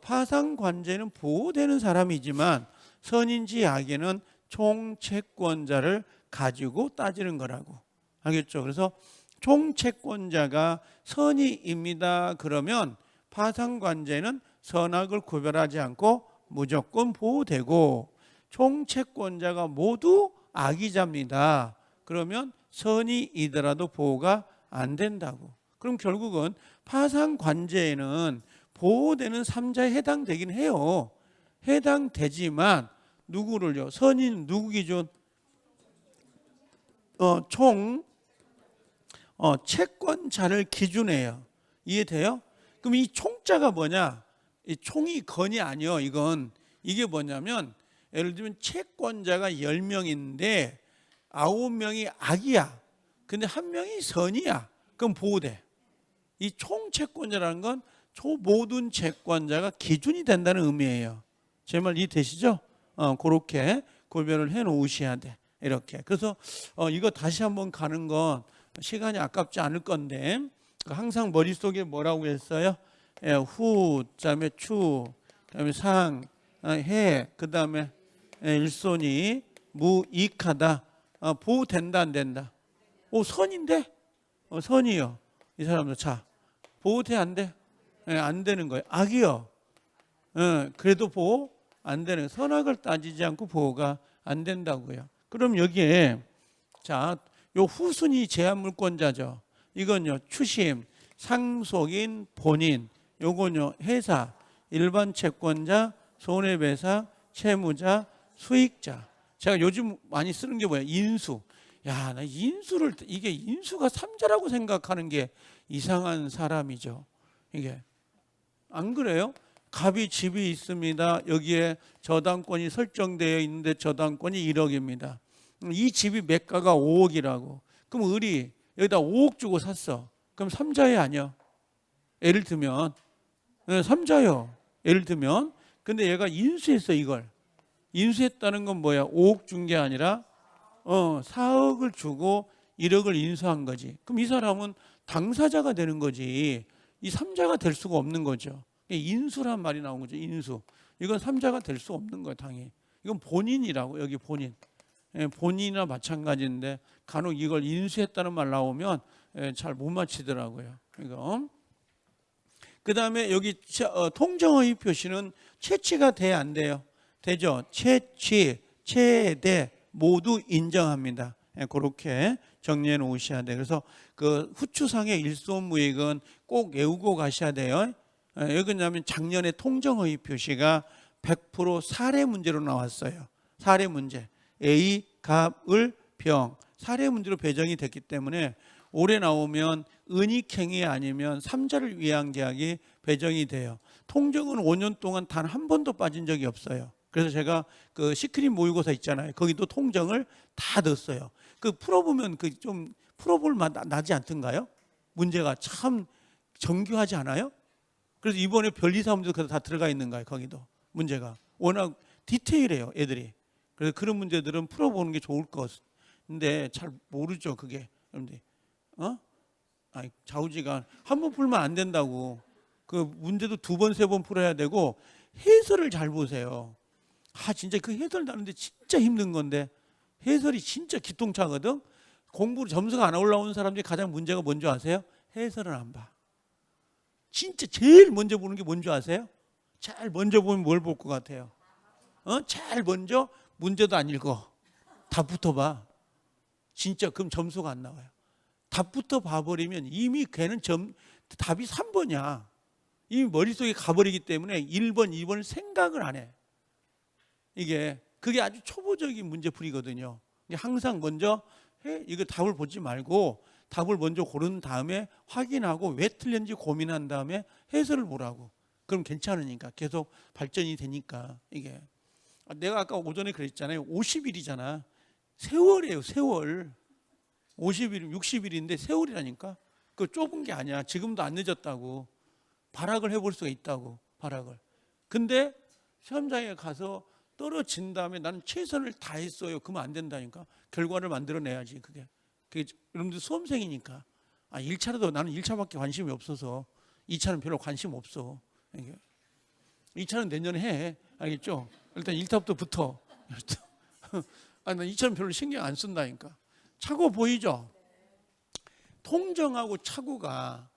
파산관제는 보호되는 사람이지만 선인지 악의는 총채권자를 가지고 따지는 거라고. 알겠죠? 그래서 총채권자가 선의입니다. 그러면 파산관제는 선악을 구별하지 않고 무조건 보호되고, 총채권자가 모두 악의자입니다. 그러면 선의이더라도 보호가 안 된다고. 그럼 결국은 파산관제에는 보호되는 3자에 해당되긴 해요. 해당되지만 누구를요? 선인 누구 기준? 채권자를 기준해요. 이해돼요? 그럼 이 총자가 뭐냐? 이 총이 건이 아니요. 이게 뭐냐면 예를 들면 채권자가 10명인데 9명이 악이야. 근데 1명이 선이야. 그럼 보호돼. 이 총채권자라는 건 모든 채권자가 기준이 된다는 의미예요. 제 말 이해되시죠? 그렇게 구별을 해 놓으셔야 돼. 이렇게. 그래서 이거 다시 한번 가는 건 시간이 아깝지 않을 건데, 항상 머릿속에 뭐라고 했어요? 후, 그다음에 추, 그다음에 상, 해, 그다음에 일손이 무익하다. 보호된다 안 된다? 선인데? 선이요. 이 사람들 자, 보호돼 안 돼? 안 되는 거예요. 악이요. 그래도 보호 안 되는, 선악을 따지지 않고 보호가 안 된다고요. 그럼 여기에 자, 요 후순위 제한물권자죠. 이건요 추심, 상속인, 본인, 요건요 회사, 일반 채권자, 손해배상, 채무자, 수익자. 제가 요즘 많이 쓰는 게 뭐야? 인수. 야, 나 이게 인수가 3자라고 생각하는 게 이상한 사람이죠. 이게 안 그래요? 갑이 집이 있습니다. 여기에 저당권이 설정되어 있는데 저당권이 1억입니다. 이 집이 매가가 5억이라고. 그럼 을이 여기다 5억 주고 샀어. 그럼 3자예 아니야? 예를 들면 3자요. 예를 들면. 근데 얘가 인수했어. 이걸 인수했다는 건 뭐야? 5억 준 게 아니라 4억을 주고 1억을 인수한 거지. 그럼 이 사람은 당사자가 되는 거지. 이 3자가 될 수가 없는 거죠. 인수란 말이 나온 거죠. 인수. 이건 3자가 될 수 없는 거예요. 당연히. 이건 본인이라고. 여기 본인. 본인이나 마찬가지인데 간혹 이걸 인수했다는 말 나오면 잘 못 맞히더라고요. 이거. 그다음에 여기 통정의 표시는 채취가 돼 안 돼요? 되죠. 채취, 채대 모두 인정합니다. 그렇게 정리해 놓으셔야 돼요. 그래서 그 후추상의 일손무익은 꼭 외우고 가셔야 돼요. 왜 그러냐면 작년에 통정의 표시가 100% 사례 문제로 나왔어요. 사례 문제. A, 갑, 을, 병. 사례 문제로 배정이 됐기 때문에 올해 나오면 은닉행위 아니면 3자를 위한 계약이 배정이 돼요. 통정은 5년 동안 단 한 번도 빠진 적이 없어요. 그래서 제가 그 시크릿 모의고사 있잖아요. 거기도 통정을 다 넣었어요. 그 풀어보면 좀 풀어볼 맛 나지 않던가요? 문제가 참 정교하지 않아요? 그래서 이번에 변리사무소 다 들어가 있는 거예요. 거기도 문제가 워낙 디테일해요, 애들이. 그래서 그런 문제들은 풀어보는 게 좋을 것 같은데 잘 모르죠, 그게. 여러분들, 아니, 좌우지간 한 번 풀면 안 된다고. 그 문제도 두 번, 세 번 풀어야 되고 해설을 잘 보세요. 진짜 그 해설 나는데 진짜 힘든 건데 해설이 진짜 기똥차거든. 공부 점수가 안 올라오는 사람들이 가장 문제가 뭔지 아세요? 해설을 안 봐. 진짜 제일 먼저 보는 게 뭔지 아세요? 제일 먼저 보면 뭘 볼 것 같아요? 제일 먼저 문제도 안 읽어. 답부터 봐. 진짜 그럼 점수가 안 나와요. 답부터 봐버리면 이미 걔는 답이 3번이야. 이미 머릿속에 가버리기 때문에 1번, 2번을 생각을 안 해. 그게 아주 초보적인 문제풀이거든요. 항상 먼저 이거 답을 보지 말고 답을 먼저 고른 다음에 확인하고 왜 틀렸는지 고민한 다음에 해설을 보라고. 그럼 괜찮으니까 계속 발전이 되니까. 이게 내가 아까 오전에 그랬잖아요. 50일이잖아. 세월이에요, 세월. 50일, 60일인데 세월이라니까. 그 좁은 게 아니야. 지금도 안 늦었다고. 발악을 해볼 수가 있다고. 발악을. 근데 시험장에 가서 떨어진 다음에 나는 최선을 다했어요. 그러면 안 된다니까. 결과를 만들어내야지. 그게 여러분들 수험생이니까. 1차라도 나는 1차밖에 관심이 없어서 2차는 별로 관심 없어. 2차는 내년에 해. 알겠죠? 일단 1타부터 붙어. 난 2차는 별로 신경 안 쓴다니까. 차고 보이죠? 통정하고 차고가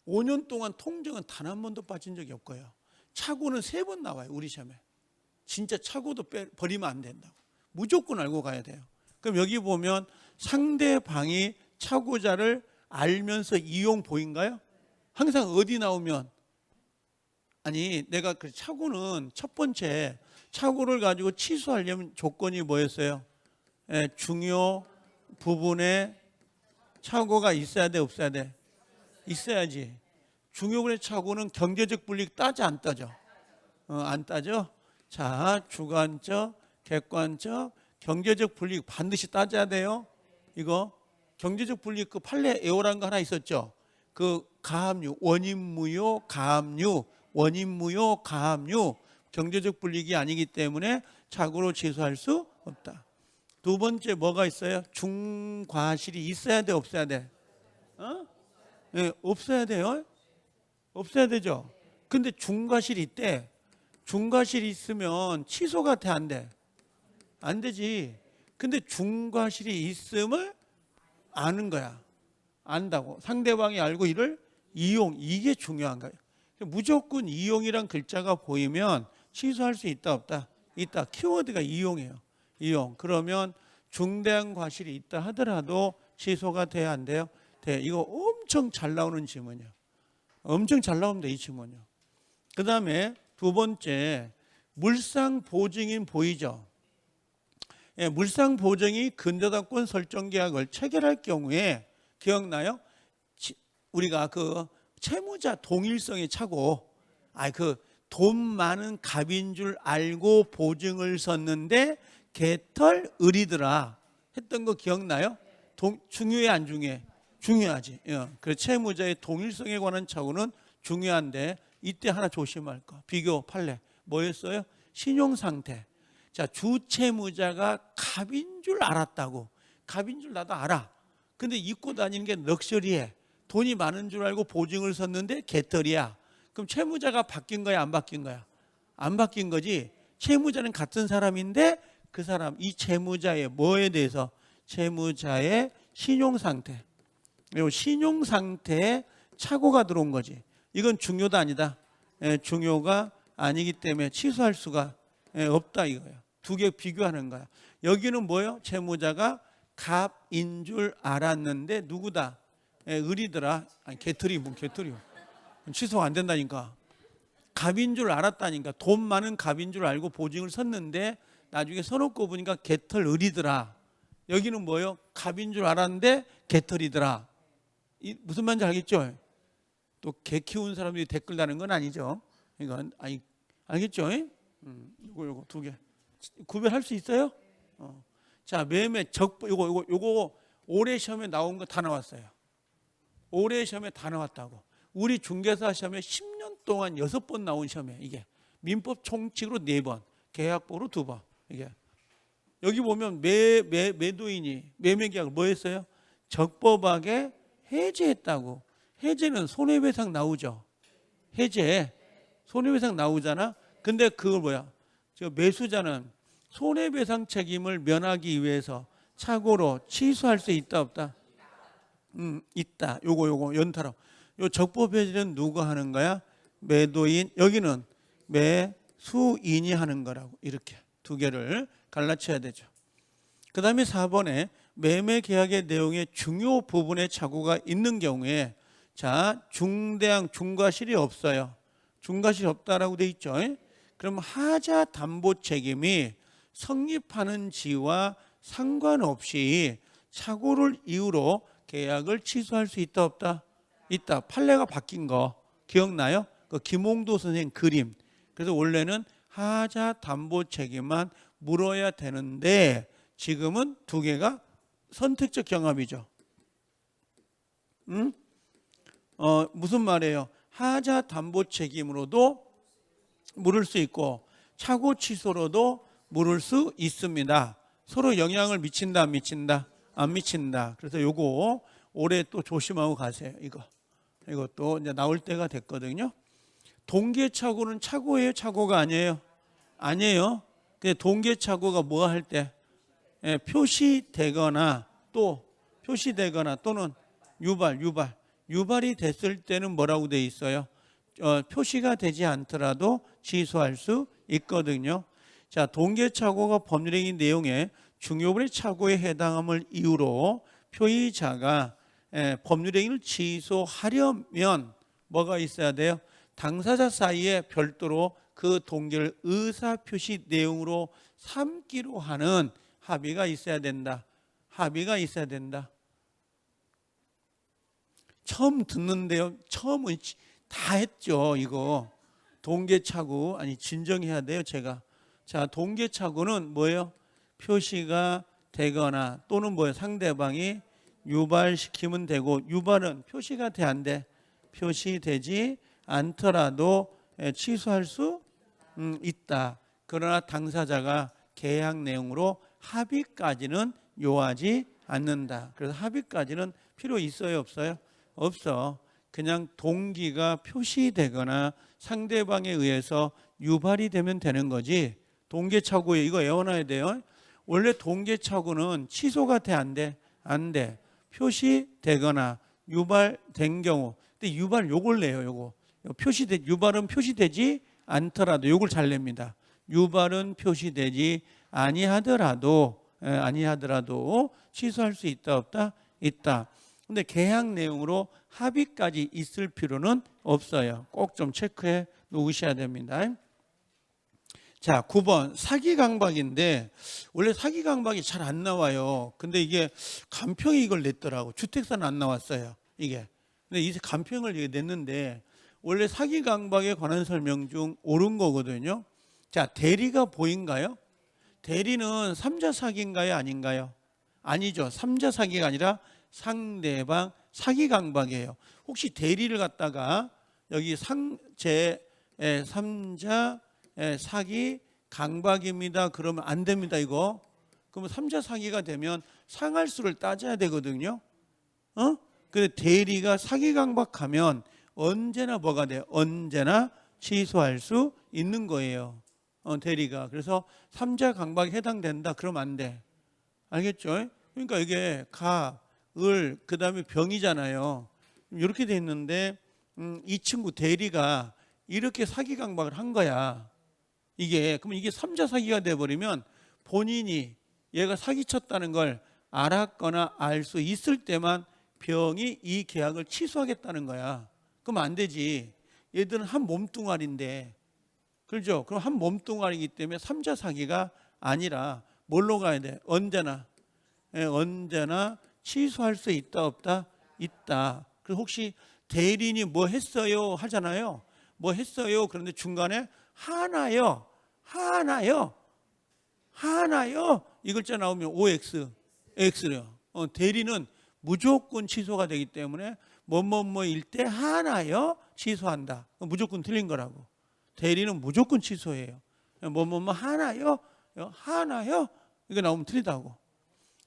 5년 동안 통정은 단 한 번도 빠진 적이 없고요. 차고는 3번 나와요, 우리 시험에. 진짜 차고도 버리면 안 된다고. 무조건 알고 가야 돼요. 그럼 여기 보면 상대방이 차고자를 알면서 이용 보인가요? 항상 어디 나오면 내가 그 차고는 첫 번째 차고를 가지고 취소하려면 조건이 뭐였어요? 중요 부분에 차고가 있어야 돼, 없어야 돼? 있어야지. 중요 부분의 차고는 경제적 불이익 따져, 안 따져? 안 따져? 자, 주관적, 객관적, 경제적 불이익 반드시 따져야 돼요. 이거 경제적 불이익 그 판례 애호라는 거 하나 있었죠. 그 가압류, 원인무효, 가압류, 원인무효, 가압류, 경제적 불이익이 아니기 때문에 차고로 취소할 수 없다. 두 번째 뭐가 있어요? 중과실이 있어야 돼, 없어야 돼? 네, 없어야 돼요. 없어야 되죠. 근데 중과실이 있대. 중과실이 있으면 취소가 돼, 안 돼? 안 되지. 근데 중과실이 있음을 아는 거야. 안다고. 상대방이 알고 이를 이용. 이게 중요한 거예요. 무조건 이용이란 글자가 보이면 취소할 수 있다, 없다? 있다. 키워드가 이용이에요. 이용. 그러면 중대한 과실이 있다 하더라도 취소가 돼야 안 돼요? 돼. 이거 엄청 잘 나오는 지문이에요. 엄청 잘 나옵니다, 이 지문이요. 그 다음에 두 번째, 물상보증인 보이죠? 물상보증이 근저당권 설정계약을 체결할 경우에 기억나요? 우리가 그 채무자 동일성의 차고, 그 돈 많은 갑인 줄 알고 보증을 섰는데 개털을이더라 했던 거 기억나요? 중요해, 안 중요해? 중요하지. 그래서 채무자의 동일성에 관한 차고는 중요한데 이때 하나 조심할 거. 비교 판례 뭐였어요? 신용상태. 자, 주채무자가 갑인 줄 알았다고. 갑인 줄 나도 알아. 근데 입고 다니는 게 럭셔리해. 돈이 많은 줄 알고 보증을 섰는데 개털이야. 그럼 채무자가 바뀐 거야, 안 바뀐 거야? 안 바뀐 거지. 채무자는 같은 사람인데 그 사람, 이 채무자의 뭐에 대해서? 채무자의 신용상태. 그리고 신용상태에 착오가 들어온 거지. 이건 중요다, 아니다? 중요가 아니기 때문에 취소할 수가 없다 이거예요. 두 개 비교하는 거야. 여기는 뭐예요? 채무자가 갑인 줄 알았는데 누구다? 을이더라. 개털이 뭐 개털이요. 취소가 안 된다니까. 갑인 줄 알았다니까. 돈 많은 갑인 줄 알고 보증을 섰는데 나중에 서놓고 보니까 개털을이더라. 여기는 뭐예요? 갑인 줄 알았는데 개털이더라. 무슨 말인지 알겠죠? 또 개 키우는 사람들이 댓글 다는 건 아니죠. 이건 알겠죠? 요거 두 개 구별할 수 있어요? 자, 매매 요거 올해 시험에 나온 거 다 나왔어요. 올해 시험에 다 나왔다고. 우리 중개사 시험에 10년 동안 6번 나온 시험에 이게 민법 총칙으로 4번, 계약법으로 2번. 이게 여기 보면 매도인이 매매계약을 뭐 했어요? 적법하게 해지했다고. 해제는 손해배상 나오죠. 해제 손해배상 나오잖아. 근데 그걸 뭐야? 저 매수자는 손해배상 책임을 면하기 위해서 착오로 취소할 수 있다 없다? 있다. 요거 연타로. 요 적법 해지는 누가 하는 거야? 매도인. 여기는 매수인이 하는 거라고. 이렇게 두 개를 갈라쳐야 되죠. 그 다음에 4번에 매매 계약의 내용에 중요 부분에 착오가 있는 경우에 자 중대항 중과실이 없어요. 중과실이 없다라고 돼 있죠. 그럼 하자 담보 책임이 성립하는지와 상관없이 착오를 이유로 계약을 취소할 수 있다 없다? 있다. 판례가 바뀐 거 기억나요? 그 김홍도 선생 그림. 그래서 원래는 하자 담보 책임만 물어야 되는데 지금은 두 개가 선택적 경합이죠. 무슨 말이에요? 하자 담보 책임으로도 물을 수 있고 착오 취소로도 물을 수 있습니다. 서로 영향을 미친다 안 미친다? 안 미친다. 그래서 요거 올해 또 조심하고 가세요. 이것도 이제 나올 때가 됐거든요. 동계착오는 착오예요? 착오가 아니에요? 아니에요. 근데 동계착오가 뭐 할 때? 표시되거나 또 표시되거나 또는 유발이 됐을 때는 뭐라고 돼 있어요? 표시가 되지 않더라도 취소할 수 있거든요. 자, 동계착오가 법률행위 내용에 중요분의 착오에 해당함을 이유로 표의자가 법률행위를 취소하려면 뭐가 있어야 돼요? 당사자 사이에 별도로 그 동계를 의사표시 내용으로 삼기로 하는 합의가 있어야 된다. 합의가 있어야 된다. 처음 듣는데요. 처음은 다 했죠. 이거 동계착오 아니 진정해야 돼요. 제가 자 동계착오는 뭐예요? 표시가 되거나 또는 뭐예요? 상대방이 유발시키면 되고 유발은 표시가 돼 안 돼? 표시되지 않더라도 취소할 수 있다. 그러나 당사자가 계약 내용으로 합의까지는 요하지 않는다. 그래서 합의까지는 필요 있어요? 없어요? 없어. 그냥 동기가 표시되거나 상대방에 의해서 유발이 되면 되는 거지. 동계착오에 이거 외워놔야 돼요. 원래 동계착오는 취소가 돼 안 돼? 안 돼. 표시되거나 유발된 경우. 근데 유발 요걸 내요. 요거. 유발은 표시되지 않더라도 요걸 잘 냅니다. 유발은 표시되지 아니하더라도 취소할 수 있다 없다? 있다. 근데 계약 내용으로 합의까지 있을 필요는 없어요. 꼭 좀 체크해 놓으셔야 됩니다. 자, 9번 사기 강박인데 원래 사기 강박이 잘 안 나와요. 근데 이게 간평이 이걸 냈더라고. 주택사는 안 나왔어요. 이게. 근데 이 간평을 냈는데 원래 사기 강박에 관한 설명 중 옳은 거거든요. 자, 대리가 보인가요? 대리는 삼자 사기인가요? 아닌가요? 아니죠. 삼자 사기가 아니라 상대방 사기 강박이에요. 혹시 대리를 갖다가 여기 삼자 사기 강박입니다. 그러면 안 됩니다. 이거. 그러면 삼자 사기가 되면 상할수를 따져야 되거든요. 근데 대리가 사기 강박하면 언제나 뭐가 돼요? 언제나 취소할 수 있는 거예요. 대리가. 그래서 삼자 강박에 해당된다. 그러면 안 돼. 알겠죠? 그러니까 이게 가, 을, 그 다음에 병이잖아요. 이렇게 돼 있는데 이 친구 대리가 이렇게 사기 강박을 한 거야. 그러면 이게 삼자 사기가 돼버리면 본인이 얘가 사기쳤다는 걸 알았거나 알 수 있을 때만 병이 이 계약을 취소하겠다는 거야. 그럼 안 되지. 얘들은 한 몸뚱아리인데. 그렇죠? 그럼 한 몸뚱아리이기 때문에 삼자 사기가 아니라 뭘로 가야 돼? 언제나 취소할 수 있다 없다? 있다. 그래서 혹시 대리인이 뭐 했어요? 하잖아요. 뭐 했어요? 그런데 중간에 하나요. 이 글자 나오면 OX, X래요. 대리는 무조건 취소가 되기 때문에 뭐뭐뭐일 때 하나여 취소한다. 무조건 틀린 거라고. 대리는 무조건 취소해요. 뭐뭐뭐 하나여, 하나여 이거 나오면 틀리다고.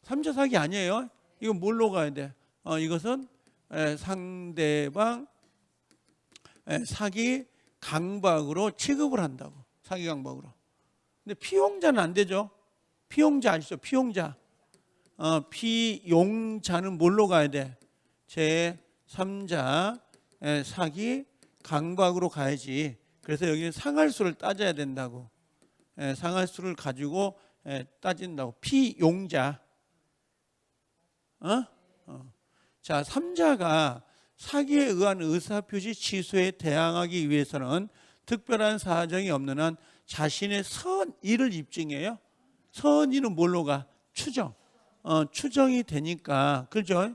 3자 사기 아니에요. 이건 뭘로 가야 돼? 이것은 상대방 사기 강박으로 취급을 한다고. 사기 강박으로. 근데 피용자는 안 되죠. 피용자 아시죠? 피용자. 피용자는 뭘로 가야 돼? 제3자 사기 강박으로 가야지. 그래서 여기는 상할수를 따져야 된다고. 상할수를 가지고 따진다고. 피용자. 자, 3자가 사기에 의한 의사표시 취소에 대항하기 위해서는 특별한 사정이 없는 한 자신의 선의를 입증해요. 선의는 뭘로 가? 추정. 추정이 되니까, 그죠?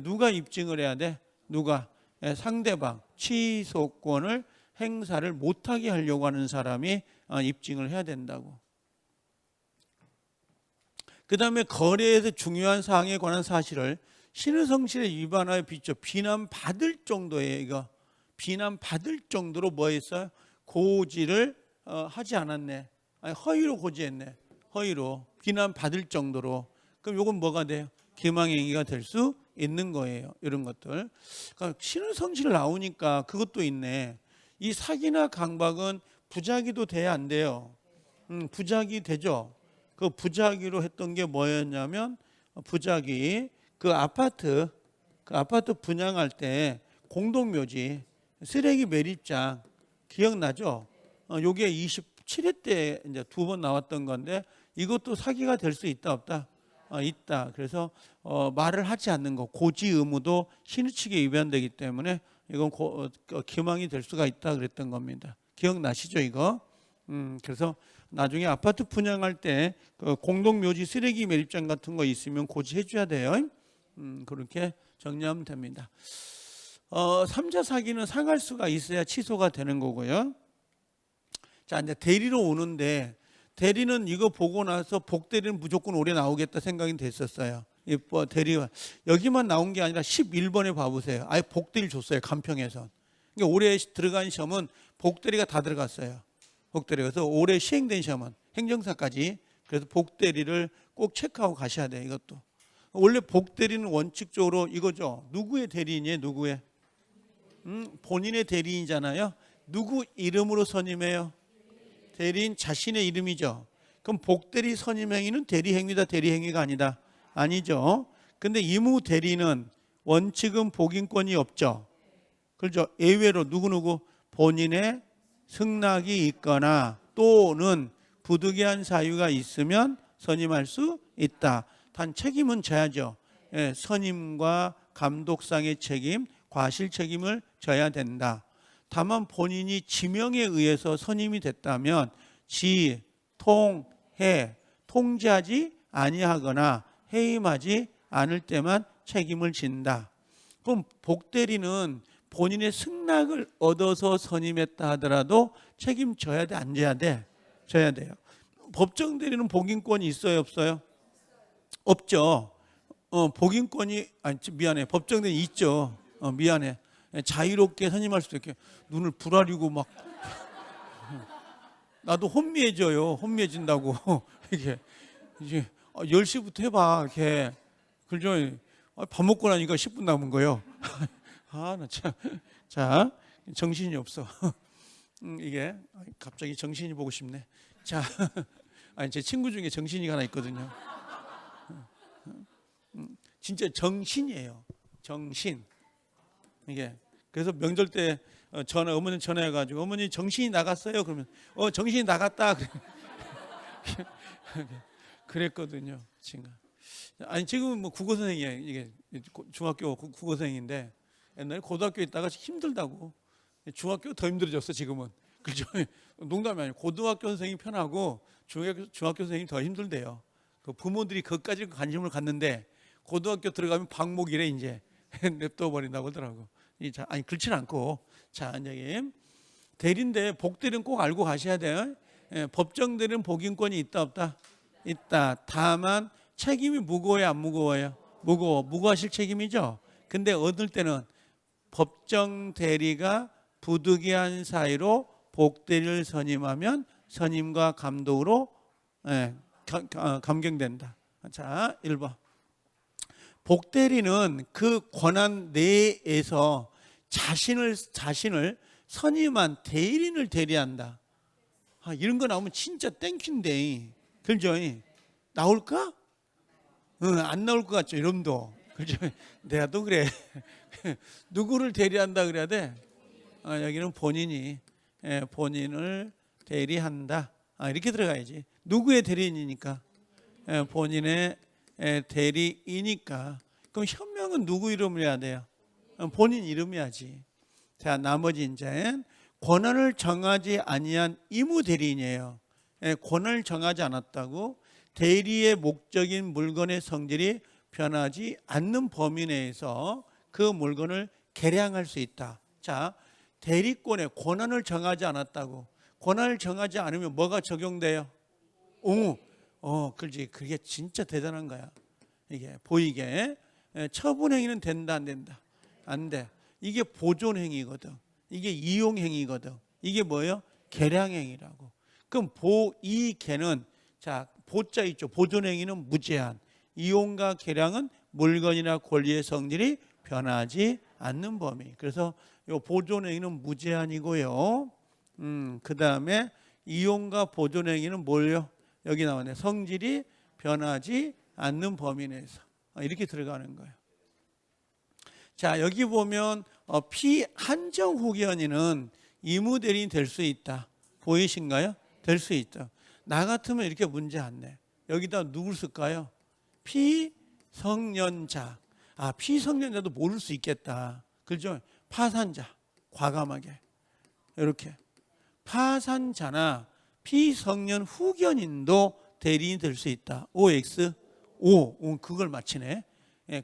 누가 입증을 해야 돼? 누가? 상대방. 취소권을 행사를 못하게 하려고 하는 사람이 입증을 해야 된다고. 그 다음에 거래에서 중요한 사항에 관한 사실을 신의 성실에 위반하여 비춰 비난받을 정도의 이거 비난받을 정도로 뭐 했어요? 고지를 하지 않았네. 아니, 허위로 고지했네. 허위로 비난받을 정도로. 그럼 이건 뭐가 돼요? 기망행위가 될 수 있는 거예요. 이런 것들. 그러니까 신의 성실 나오니까 그것도 있네. 이 사기나 강박은 부작위도 돼야 안 돼요. 부작위 되죠. 그 부작위로 했던 게 뭐였냐면 부작위 그 아파트 분양할 때 공동묘지 쓰레기 매립장 기억나죠? 요게 27회 때 이제 2번 나왔던 건데 이것도 사기가 될 수 있다 없다? 있다. 그래서 말을 하지 않는 거 고지 의무도 신의칙에 위반되기 때문에 이건 기망이 될 수가 있다 그랬던 겁니다. 기억나시죠 이거? 그래서 나중에 아파트 분양할 때 그 공동묘지 쓰레기 매립장 같은 거 있으면 고지해 줘야 돼요. 그렇게 정리하면 됩니다. 3자 사기는 상할 수가 있어야 취소가 되는 거고요. 자, 이제 대리로 오는데 대리는 이거 보고 나서 복대리는 무조건 올해 나오겠다 생각이 됐었어요. 대리가 여기만 나온 게 아니라 11번에 봐보세요. 아예 복대리를 줬어요. 간평에서. 그러니까 올해 들어간 시험은 복대리가 다 들어갔어요. 복대리. 그래서 올해 시행된 시험은 행정사까지. 그래서 복대리를 꼭 체크하고 가셔야 돼요. 이것도. 원래 복대리는 원칙적으로 이거죠. 누구의 대리인이에요? 누구의? 본인의 대리인이잖아요. 누구 이름으로 선임해요? 대리인 자신의 이름이죠. 그럼 복대리 선임행위는 대리행위다 대리행위가 아니다? 아니죠. 근데 이무대리는 원칙은 복인권이 없죠. 그렇죠. 예외로 누구누구 본인의 승낙이 있거나 또는 부득이한 사유가 있으면 선임할 수 있다. 단 책임은 져야죠. 선임과 감독상의 책임, 과실 책임을 져야 된다. 다만 본인이 지명에 의해서 선임이 됐다면 지, 통, 해, 통지하지 아니하거나 해임하지 않을 때만 책임을 진다. 그럼 복대리는 본인의 승낙을 얻어서 선임했다 하더라도 책임져야 돼, 안 져야 돼? 져야 돼요. 법정 대리는 복인권이 있어요, 없어요? 없죠. 복인권이 미안해. 법정 대리 있죠. 미안해. 자유롭게 선임할 수도 있게 눈을 부라리고 막 나도 혼미해져요. 혼미해진다고 이게 이제 10시부터 해봐 이렇게 그죠? 밥 먹고 나니까 10분 남은 거예요. 나 참. 자, 정신이 없어. 이게 갑자기 정신이 보고 싶네. 자, 제 친구 중에 정신이가 하나 있거든요. 진짜 정신이에요. 정신. 이게 그래서 명절 때 어머니 전화해가지고 어머니 정신이 나갔어요. 그러면 정신이 나갔다. 그랬거든요. 친구. 아니 지금은 뭐 국어 선생이에요. 이게 중학교 국어 선생인데 옛날에 고등학교 있다가 힘들다고. 중학교 더 힘들어졌어 지금은. 그죠? 농담이 아니에요. 고등학교 선생님이 편하고 중학교 선생님이 더 힘들대요. 그 부모들이 그것까지 관심을 갖는데 고등학교 들어가면 방목이래 이제 냅둬 버린다고 하더라고. 아니 그렇진 않고 자 여기 대리인데 복대리는 꼭 알고 가셔야 돼요. 법정 대리는 복인권이 있다 없다? 있다. 다만 책임이 무거워요 안 무거워요? 무거워하실 책임이죠. 근데 얻을 때는 법정 대리가 부득이한 사유로 복대리를 선임하면 선임과 감독으로 감경된다. 자, 1번. 복대리는 그 권한 내에서 자신을 선임한 대리인을 대리한다. 이런 거 나오면 진짜 땡큐인데, 그죠? 나올까? 안 나올 것 같죠, 이름도. 그죠? 내가 또 그래. 누구를 대리한다 그래야 돼? 여기는 본인이 본인을 대리한다. 이렇게 들어가야지. 누구의 대리인이니까? 본인의 대리이니까. 그럼 현명은 누구 이름을 해야 돼요? 본인 이름이야지. 자, 나머지 이제 권한을 정하지 아니한 의무 대리인이에요. 권한을 정하지 않았다고 대리의 목적인 물건의 성질이 변하지 않는 범위 내에서 그 물건을 개량할 수 있다. 자, 대리권의 권한을 정하지 않았다고. 권한을 정하지 않으면 뭐가 적용돼요? 그렇지. 그게 진짜 대단한 거야. 이게 보이게 처분행위는 된다 안 된다? 안 돼. 이게 보존행위거든. 이게 이용행위거든. 이게 뭐예요? 개량행위라고. 그럼 이 개는 자 보자 있죠. 보존행위는 무제한. 이용과 개량은 물건이나 권리의 성질이 변하지 않는 범위. 그래서 요 보존행위는 무제한이고요. 그 다음에 이용과 보존행위는 뭘요? 여기 나오네. 성질이 변하지 않는 범위 내에서 이렇게 들어가는 거예요. 자, 여기 보면 피한정 후견인은 의무 대리인 될 수 있다. 보이신가요? 될 수 있다. 나 같으면 이렇게 문제 안 내. 여기다 누굴 쓸까요? 피성년자. 피성년자도 모를 수 있겠다. 그렇죠? 파산자. 과감하게. 이렇게. 파산자나 피성년 후견인도 대리인이 될 수 있다. OX. 그걸 맞히네.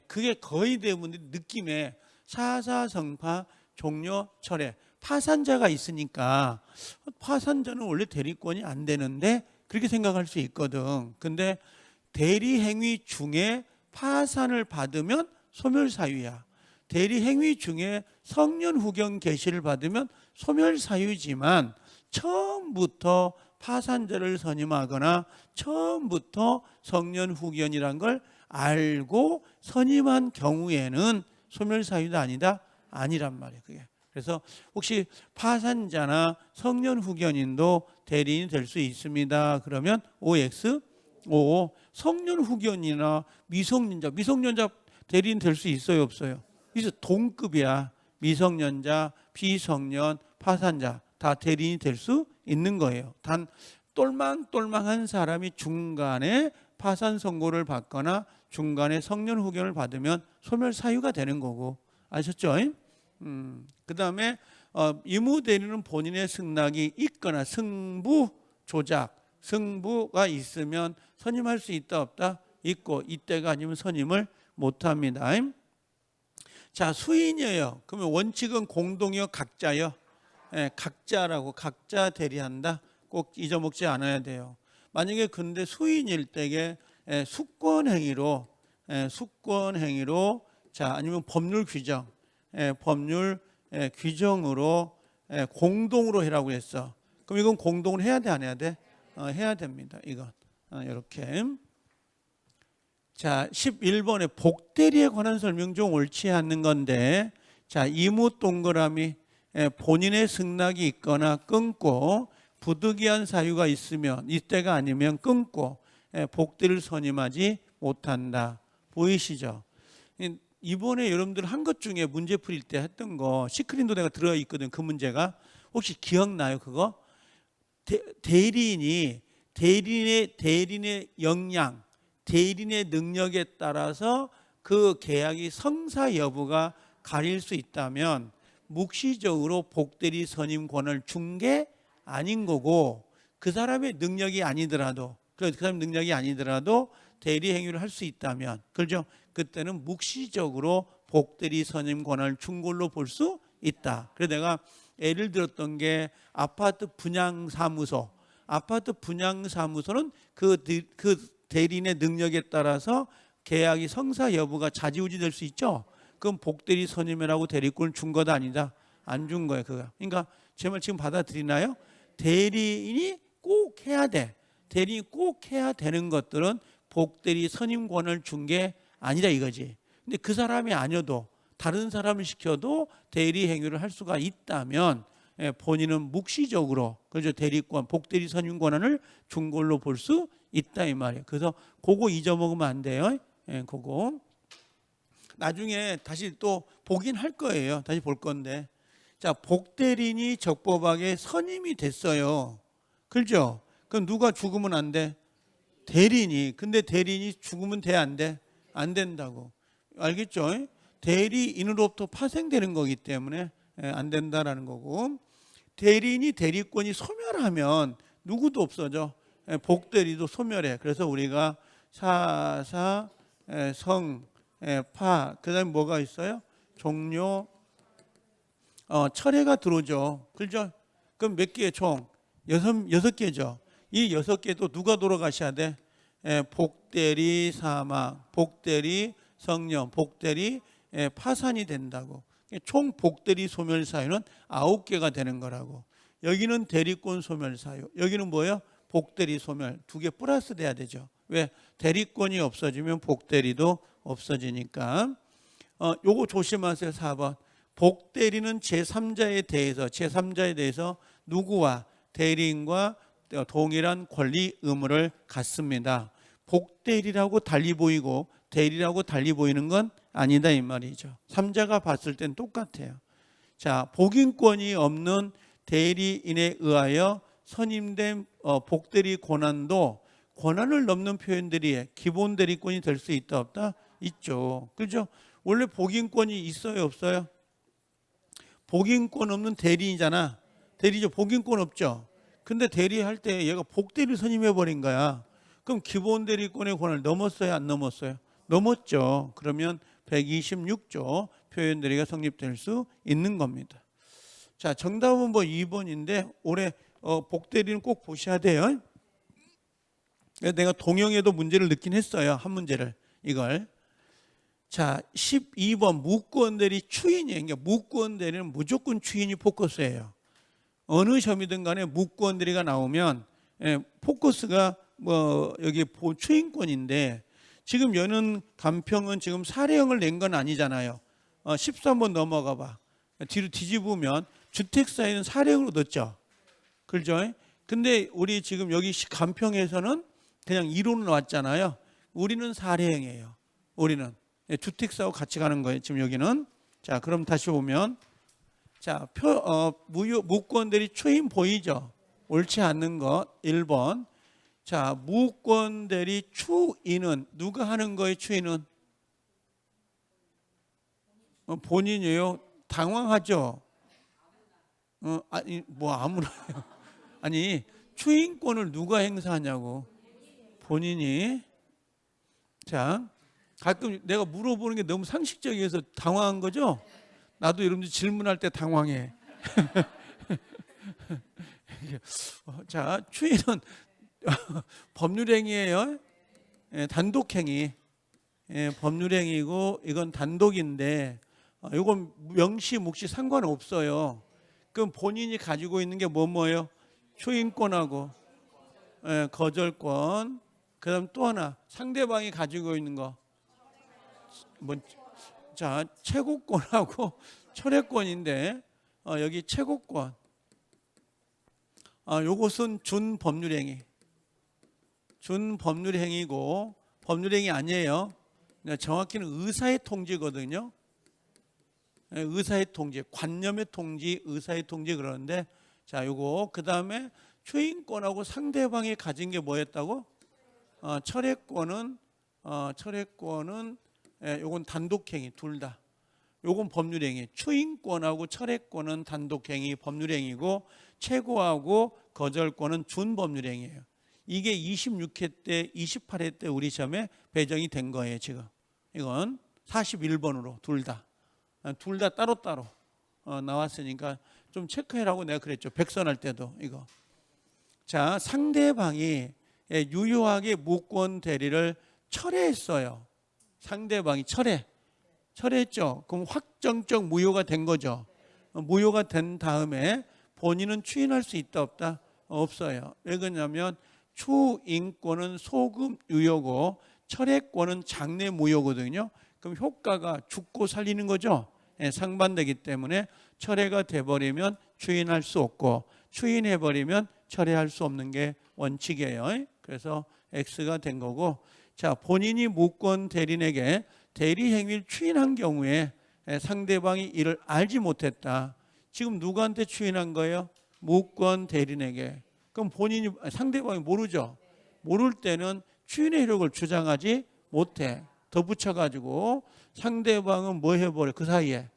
그게 거의 대부분 느낌에 사사성파 종료 철회. 파산자가 있으니까 파산자는 원래 대리권이 안 되는데 그렇게 생각할 수 있거든. 근데 대리행위 중에 파산을 받으면 소멸사유야. 대리행위 중에 성년후견 개시를 받으면 소멸사유지만 처음부터 파산자를 선임하거나 처음부터 성년후견이란 걸 알고 선임한 경우에는 소멸사유도 아니다? 아니란 말이에요. 그게. 그래서 혹시 파산자나 성년후견인도 대리인이 될 수 있습니다. 그러면 OX, 성년후견이나 미성년자 대리인 될 수 있어요, 없어요? 이제 동급이야. 미성년자, 비성년, 파산자 다 대리인이 될 수 있는 거예요. 단 똘망똘망한 사람이 중간에 파산 선고를 받거나 중간에 성년 후견을 받으면 소멸 사유가 되는 거고. 아셨죠? 그 다음에 의무 대리는 본인의 승낙이 있거나 승부 조작, 승부가 있으면 선임할 수 있다 없다? 있고 이때가 아니면 선임을 못합니다. 자, 수인이에요. 그러면 원칙은 공동이요 각자요? 각자라고. 각자 대리한다. 꼭 잊어먹지 않아야 돼요. 만약에 근데 수인일 때에 숙권행위로 자 아니면 법률 규정으로 공동으로 해라고 했어. 그럼 이건 공동으로 해야 돼 안 해야 돼? 해야 됩니다. 이건 이렇게. 자 11번에 복대리에 관한 설명 중 옳지 않는 건데 자 이무 동그라미 본인의 승낙이 있거나 끊고 부득이한 사유가 있으면 이때가 아니면 끊고 복대를 선임하지 못한다. 보이시죠? 이번에 여러분들 한 것 중에 문제 풀일 때 했던 거 시크린도 내가 들어 있거든. 그 문제가 혹시 기억나요? 그거 대리인의 역량, 대리인의 능력에 따라서 그 계약이 성사 여부가 가릴 수 있다면 묵시적으로 복대리 선임 권을 준 게 아닌 거고 그 사람의 능력이 아니더라도 그 사람 능력이 아니더라도 대리 행위를 할 수 있다면 그렇죠? 그때는 묵시적으로 복대리 선임 권한을 준 걸로 볼 수 있다. 그래서 내가 예를 들었던 게 아파트 분양사무소. 아파트 분양사무소는 그 대리인의 능력에 따라서 계약이 성사 여부가 좌지우지 될 수 있죠. 그건 복대리 선임이라고 대리권을 준 것 아니다. 안 준 거예요, 그거. 그러니까 제 말 지금 받아들이나요? 대리인이 꼭 해야 돼. 대리인이 꼭 해야 되는 것들은 복대리 선임권을 준 게 아니라 이거지. 근데 그 사람이 아니어도 다른 사람을 시켜도 대리 행위를 할 수가 있다면 본인은 묵시적으로 그죠, 대리권, 복대리 선임 권한을 준 걸로 볼 수 있다 이 말이에요. 그래서 그거 잊어먹으면 안 돼요. 그거 나중에 다시 또 보긴 할 거예요. 다시 볼 건데, 자, 복대리인이 적법하게 선임이 됐어요. 그렇죠? 그럼 누가 죽으면 안 돼? 대리인이. 근데 대리인이 죽으면 돼, 안 돼? 안 된다고. 알겠죠? 대리인으로부터 파생되는 거기 때문에 안 된다라는 거고, 대리인이 대리권이 소멸하면 누구도 없어져. 복대리도 소멸해. 그래서 우리가 사사, 성, 파, 그 다음에 뭐가 있어요? 종료, 철회가 들어오죠. 그렇죠? 그럼 몇 개의 총? 여섯 개죠. 이 6개도 누가 돌아가셔야 돼? 복대리 사망, 복대리 성령, 복대리 파산이 된다고. 총 복대리 소멸 사유는 9개가 되는 거라고. 여기는 대리권 소멸 사유, 여기는 뭐예요? 복대리 소멸. 2개 플러스 돼야 되죠. 왜? 대리권이 없어지면 복대리도 없어지니까. 요거 조심하세요. 4번. 복대리는 제3자에 대해서 누구와? 대리인과 동일한 권리 의무를 갖습니다. 복대리라고 달리 보이고 대리라고 달리 보이는 건 아니다 이 말이죠. 3자가 봤을 땐 똑같아요. 자, 복인권이 없는 대리인에 의하여 선임된 복대리 권한도 권한을 넘는 표현들이 기본 대리권이 될 수 있다 없다? 있죠. 그렇죠? 원래 복인권이 있어요 없어요? 복인권 없는 대리인이잖아. 대리죠. 복인권 없죠. 근데 대리할 때 얘가 복대리 선임해 버린 거야. 그럼 기본 대리권의 권한을 넘었어요 안 넘었어요? 넘었죠. 그러면 126조 표현대리가 성립될 수 있는 겁니다. 자, 정답은 뭐 2번인데 올해 복대리는 꼭 보셔야 돼요. 내가 동영에도 문제를 넣긴 했어요. 한 문제를 이걸. 자, 12번 무권대리 추인이에요. 그러니까 무권대리는 무조건 추인이 포커스예요. 어느 시험이든 간에 무권대리가 나오면 포커스가 뭐 여기 추인권인데, 지금 여는 간평은 지금 사례형을 낸 건 아니잖아요. 13번 넘어가 봐. 뒤로 뒤집으면 주택사에는 사례형으로 넣었죠. 그렇죠? 근데 우리 지금 여기 간평에서는 그냥 이론으로 왔잖아요. 우리는 사례형이에요. 우리는 주택사하고 같이 가는 거예요. 지금 여기는. 자, 그럼 다시 보면, 자, 무권대리 추인 보이죠? 옳지 않는 것 1번. 자, 무권대리 추인은 누가 하는 거예요? 추인은 본인이에요. 당황하죠. 아니 뭐 아무나요. 아니 추인권을 누가 행사하냐고. 본인이. 자, 가끔 내가 물어보는 게 너무 상식적이어서 당황한 거죠. 나도 여러분들 질문할 때 당황해. 자, 추인은 법률행위예요. 단독행위. 법률행위고 이건 단독인데 이건 명시 묵시 상관없어요. 그럼 본인이 가지고 있는 게 뭐예요? 추인권하고 거절권. 그다음 또 하나 상대방이 가지고 있는 거. 뭐, 자, 채권하고 철회권인데 여기 채권권. 요것은 준법률행위. 준법률행위고 법률행위 아니에요. 정확히는 의사의 통지거든요. 의사의 통지, 관념의 통지, 의사의 통지 그러는데, 자, 요거 그 다음에 추인권하고 상대방이 가진 게 뭐였다고? 철회권은 요건 단독행위 둘 다. 요건 법률행위. 추인권하고 철회권은 단독행위 법률행위고 최고하고 거절권은 준법률행위예요. 이게 26회 때 28회 때 우리 시험에 배정이 된 거예요. 지금 이건 41번으로 둘 다 따로따로 나왔으니까 좀 체크해라고 내가 그랬죠. 백선할 때도 이거. 자, 상대방이 유효하게 무권 대리를 철회했어요. 상대방이 철회. 철회했죠. 그럼 확정적 무효가 된 거죠. 무효가 된 다음에 본인은 추인할 수 있다 없다? 없어요. 왜 그러냐면 추인권은 소급 유효고 철회권은 장래 무효거든요. 그럼 효과가 죽고 살리는 거죠. 예, 상반되기 때문에 철회가 돼버리면 추인할 수 없고 추인해버리면 철회할 수 없는 게 원칙이에요. 그래서 X가 된 거고, 자, 본인이 무권 대리인에게 대리 행위를 추인한 경우에 상대방이 이를 알지 못했다. 지금 누구한테 추인한 거예요? 무권 대리인에게. 그럼 본인이 상대방이 모르죠. 모를 때는 추인의 효력을 주장하지 못해. 덧붙여가지고 상대방은 뭐 해버려? 그 사이에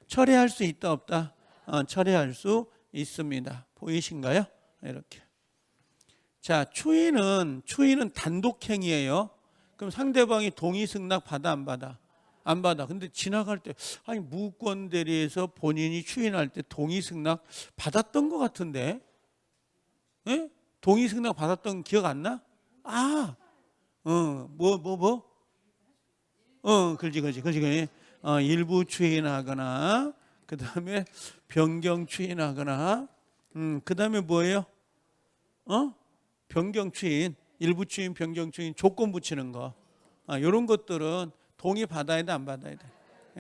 철회할 수 있다 없다? 철회할 수 있습니다. 보이신가요? 이렇게. 자, 추인은 단독행위예요. 그럼 상대방이 동의 승낙 받아 안 받아? 안 받아. 근데 지나갈 때 아니 무권 대리에서 본인이 추인할 때 동의 승낙 받았던 것 같은데, 예? 동의 승낙 받았던 기억 안 나? 아, 그렇지. 일부 추인하거나, 그 다음에 변경 추인하거나, 그 다음에 뭐예요? 변경 추인, 일부 추인, 변경 추인, 조건 붙이는 거. 이런 것들은 동의 받아야 돼, 안 받아야 돼?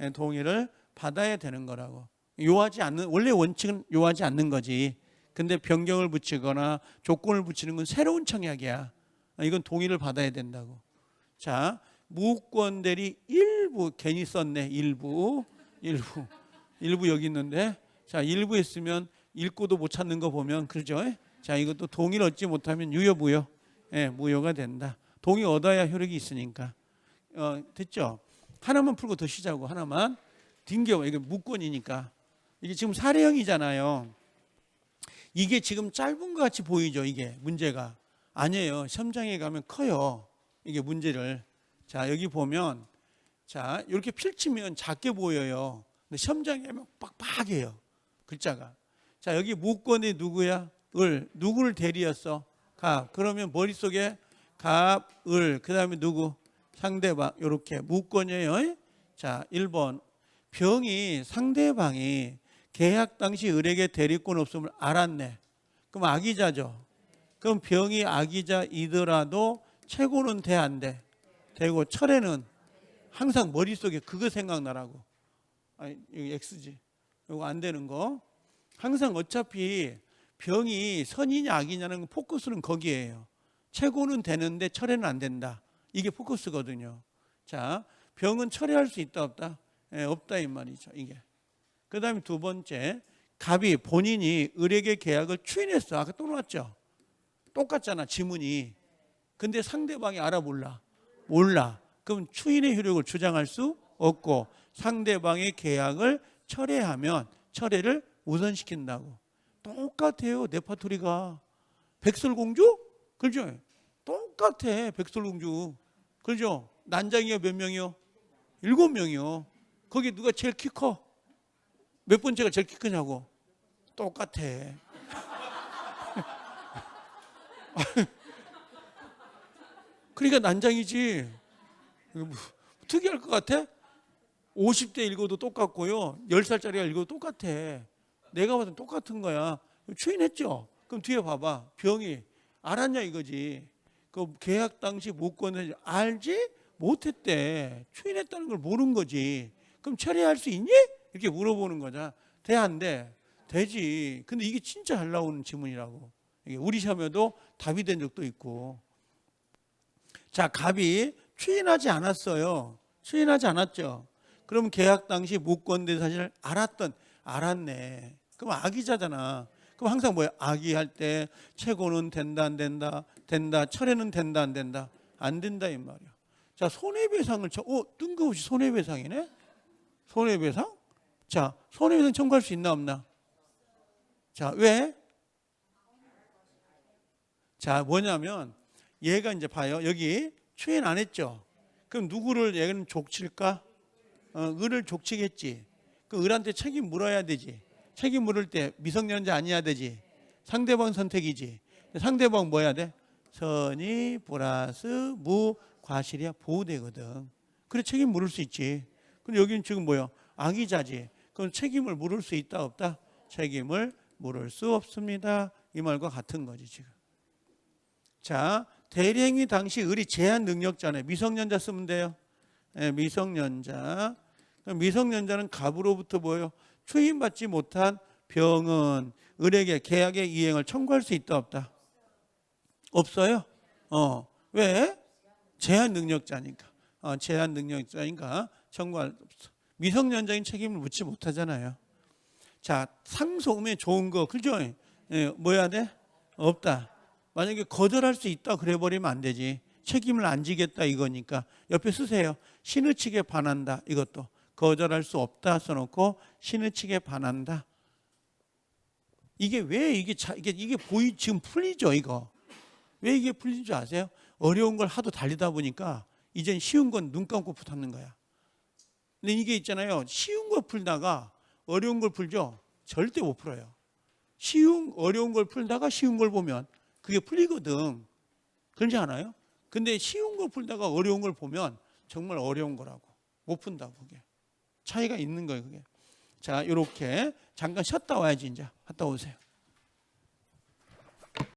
예, 동의를 받아야 되는 거라고. 원래 원칙은 요하지 않는 거지. 근데 변경을 붙이거나 조건을 붙이는 건 새로운 청약이야. 이건 동의를 받아야 된다고. 자, 무권 대리 일부, 괜히 썼네. 일부 여기 있는데, 자, 일부 했으면 읽고도 못 찾는 거 보면 그러죠. 자, 이것도 동의를 얻지 못하면 유효 무효? 예, 무효가 된다. 동의 얻어야 효력이 있으니까. 됐죠? 하나만 풀고 더 쉬자고. 하나만 딩겨. 이게 무권이니까. 이게 지금 사례형이잖아요. 이게 지금 짧은 것 같이 보이죠. 이게 문제가 아니에요. 시험장에 가면 커요. 이게 문제를. 자, 여기 보면, 자, 이렇게 펼치면 작게 보여요. 근데 시험장에 가면 빡빡해요. 글자가. 자, 여기 무권이 누구야? 을. 누구를 대리했어? 갑. 그러면 머릿속에 갑, 을. 그 다음에 누구? 상대방. 이렇게 무권이에요. 자, 1번. 병이 상대방이 계약 당시 을에게 대리권 없음을 알았네. 그럼 악의자죠. 그럼 병이 악의자이더라도 최고는 돼, 안 돼? 되고 철회는 항상 머릿속에 그거 생각나라고. 아니, 이거 X지. 이거 안 되는 거. 항상 어차피 병이 선이냐 악이냐는 포커스는 거기에요. 최고는 되는데 철회는 안 된다. 이게 포커스거든요. 자, 병은 철회할 수 있다 없다? 예, 없다 이 말이죠. 이게. 그 다음에 두 번째, 갑이 본인이 을에게 계약을 추인했어. 아까 또 나왔죠. 똑같잖아 지문이. 근데 상대방이 알아 몰라? 몰라. 그럼 추인의 효력을 주장할 수 없고 상대방의 계약을 철회하면 철회를 우선시킨다고. 똑같아요. 레파토리가. 백설공주? 그렇죠? 똑같아. 백설공주. 그렇죠? 난장이가 몇 명이요? 7명이요. 거기 누가 제일 키 커? 몇 번째가 제일 키 크냐고. 똑같아. 그러니까 난장이지. 특이할 것 같아? 50대 읽어도 똑같고요. 10살짜리가 읽어도 똑같아. 내가 봐도 똑같은 거야. 추인했죠? 그럼 뒤에 봐봐. 병이 알았냐 이거지. 그 계약 당시 무권을 알지 못했대. 추인했다는 걸 모르는 거지. 그럼 처리할 수 있니? 이렇게 물어보는 거잖아. 돼, 안 돼? 되지. 근데 이게 진짜 잘 나오는 지문이라고. 이게 우리 시험에도 답이 된 적도 있고. 자, 갑이 추인하지 않았어요. 추인하지 않았죠. 그럼 계약 당시 무권된 사실을 알았네. 그럼 악의자잖아. 그럼 항상 뭐야? 악의할 때 최고는 된다 안 된다? 된다. 철회는 된다 안 된다? 안 된다 이 말이야. 자, 손해배상을 뜬금없이 손해배상이네. 손해배상? 자, 손해배상 청구할 수 있나 없나? 자, 왜? 자, 뭐냐면 얘가 이제 봐요. 여기 추인 안 했죠. 그럼 누구를 얘는 족칠까? 을을 족치겠지. 그 을한테 책임 물어야 되지. 책임 물을 때 미성년자 아니어야 되지. 상대방 선택이지. 상대방 뭐 해야 돼? 선의 플러스 무 과실이야. 보호되거든. 그래 책임 물을 수 있지. 근데 여기는 지금 뭐야? 악의자지. 그럼 책임을 물을 수 있다 없다? 책임을 물을 수 없습니다. 이 말과 같은 거지 지금. 자, 대리행위 당시 의리 제한 능력자네. 미성년자 쓰면 돼요. 네, 미성년자. 미성년자는 갑으로부터 뭐예요? 추임받지 못한 병은 을에게 계약의 이행을 청구할 수 있다 없다? 없어요. 왜? 제한 능력자니까. 제한 능력자니까 청구할 수 없어. 미성년자인 책임을 묻지 못하잖아요. 자, 상속음에 좋은 거 그죠? 예, 뭐 해야 돼? 없다. 만약에 거절할 수 있다 그래 버리면 안 되지. 책임을 안 지겠다 이거니까 옆에 쓰세요. 신의 측에 반한다. 이것도 거절할 수 없다 써놓고 신의 측에 반한다. 이게 왜 이게 지금 풀리죠 이거. 왜 이게 풀린 줄 아세요? 어려운 걸 하도 달리다 보니까 이젠 쉬운 건 눈 감고 붙는 거야. 근데 이게 있잖아요. 쉬운 거 풀다가 어려운 걸 풀죠. 절대 못 풀어요. 어려운 걸 풀다가 쉬운 걸 보면 그게 풀리거든. 그렇지 않아요? 근데 쉬운 걸 풀다가 어려운 걸 보면 정말 어려운 거라고. 못 푼다고 그게. 차이가 있는 거예요 그게. 자, 이렇게 잠깐 쉬었다 와야지 이제. 갔다 오세요.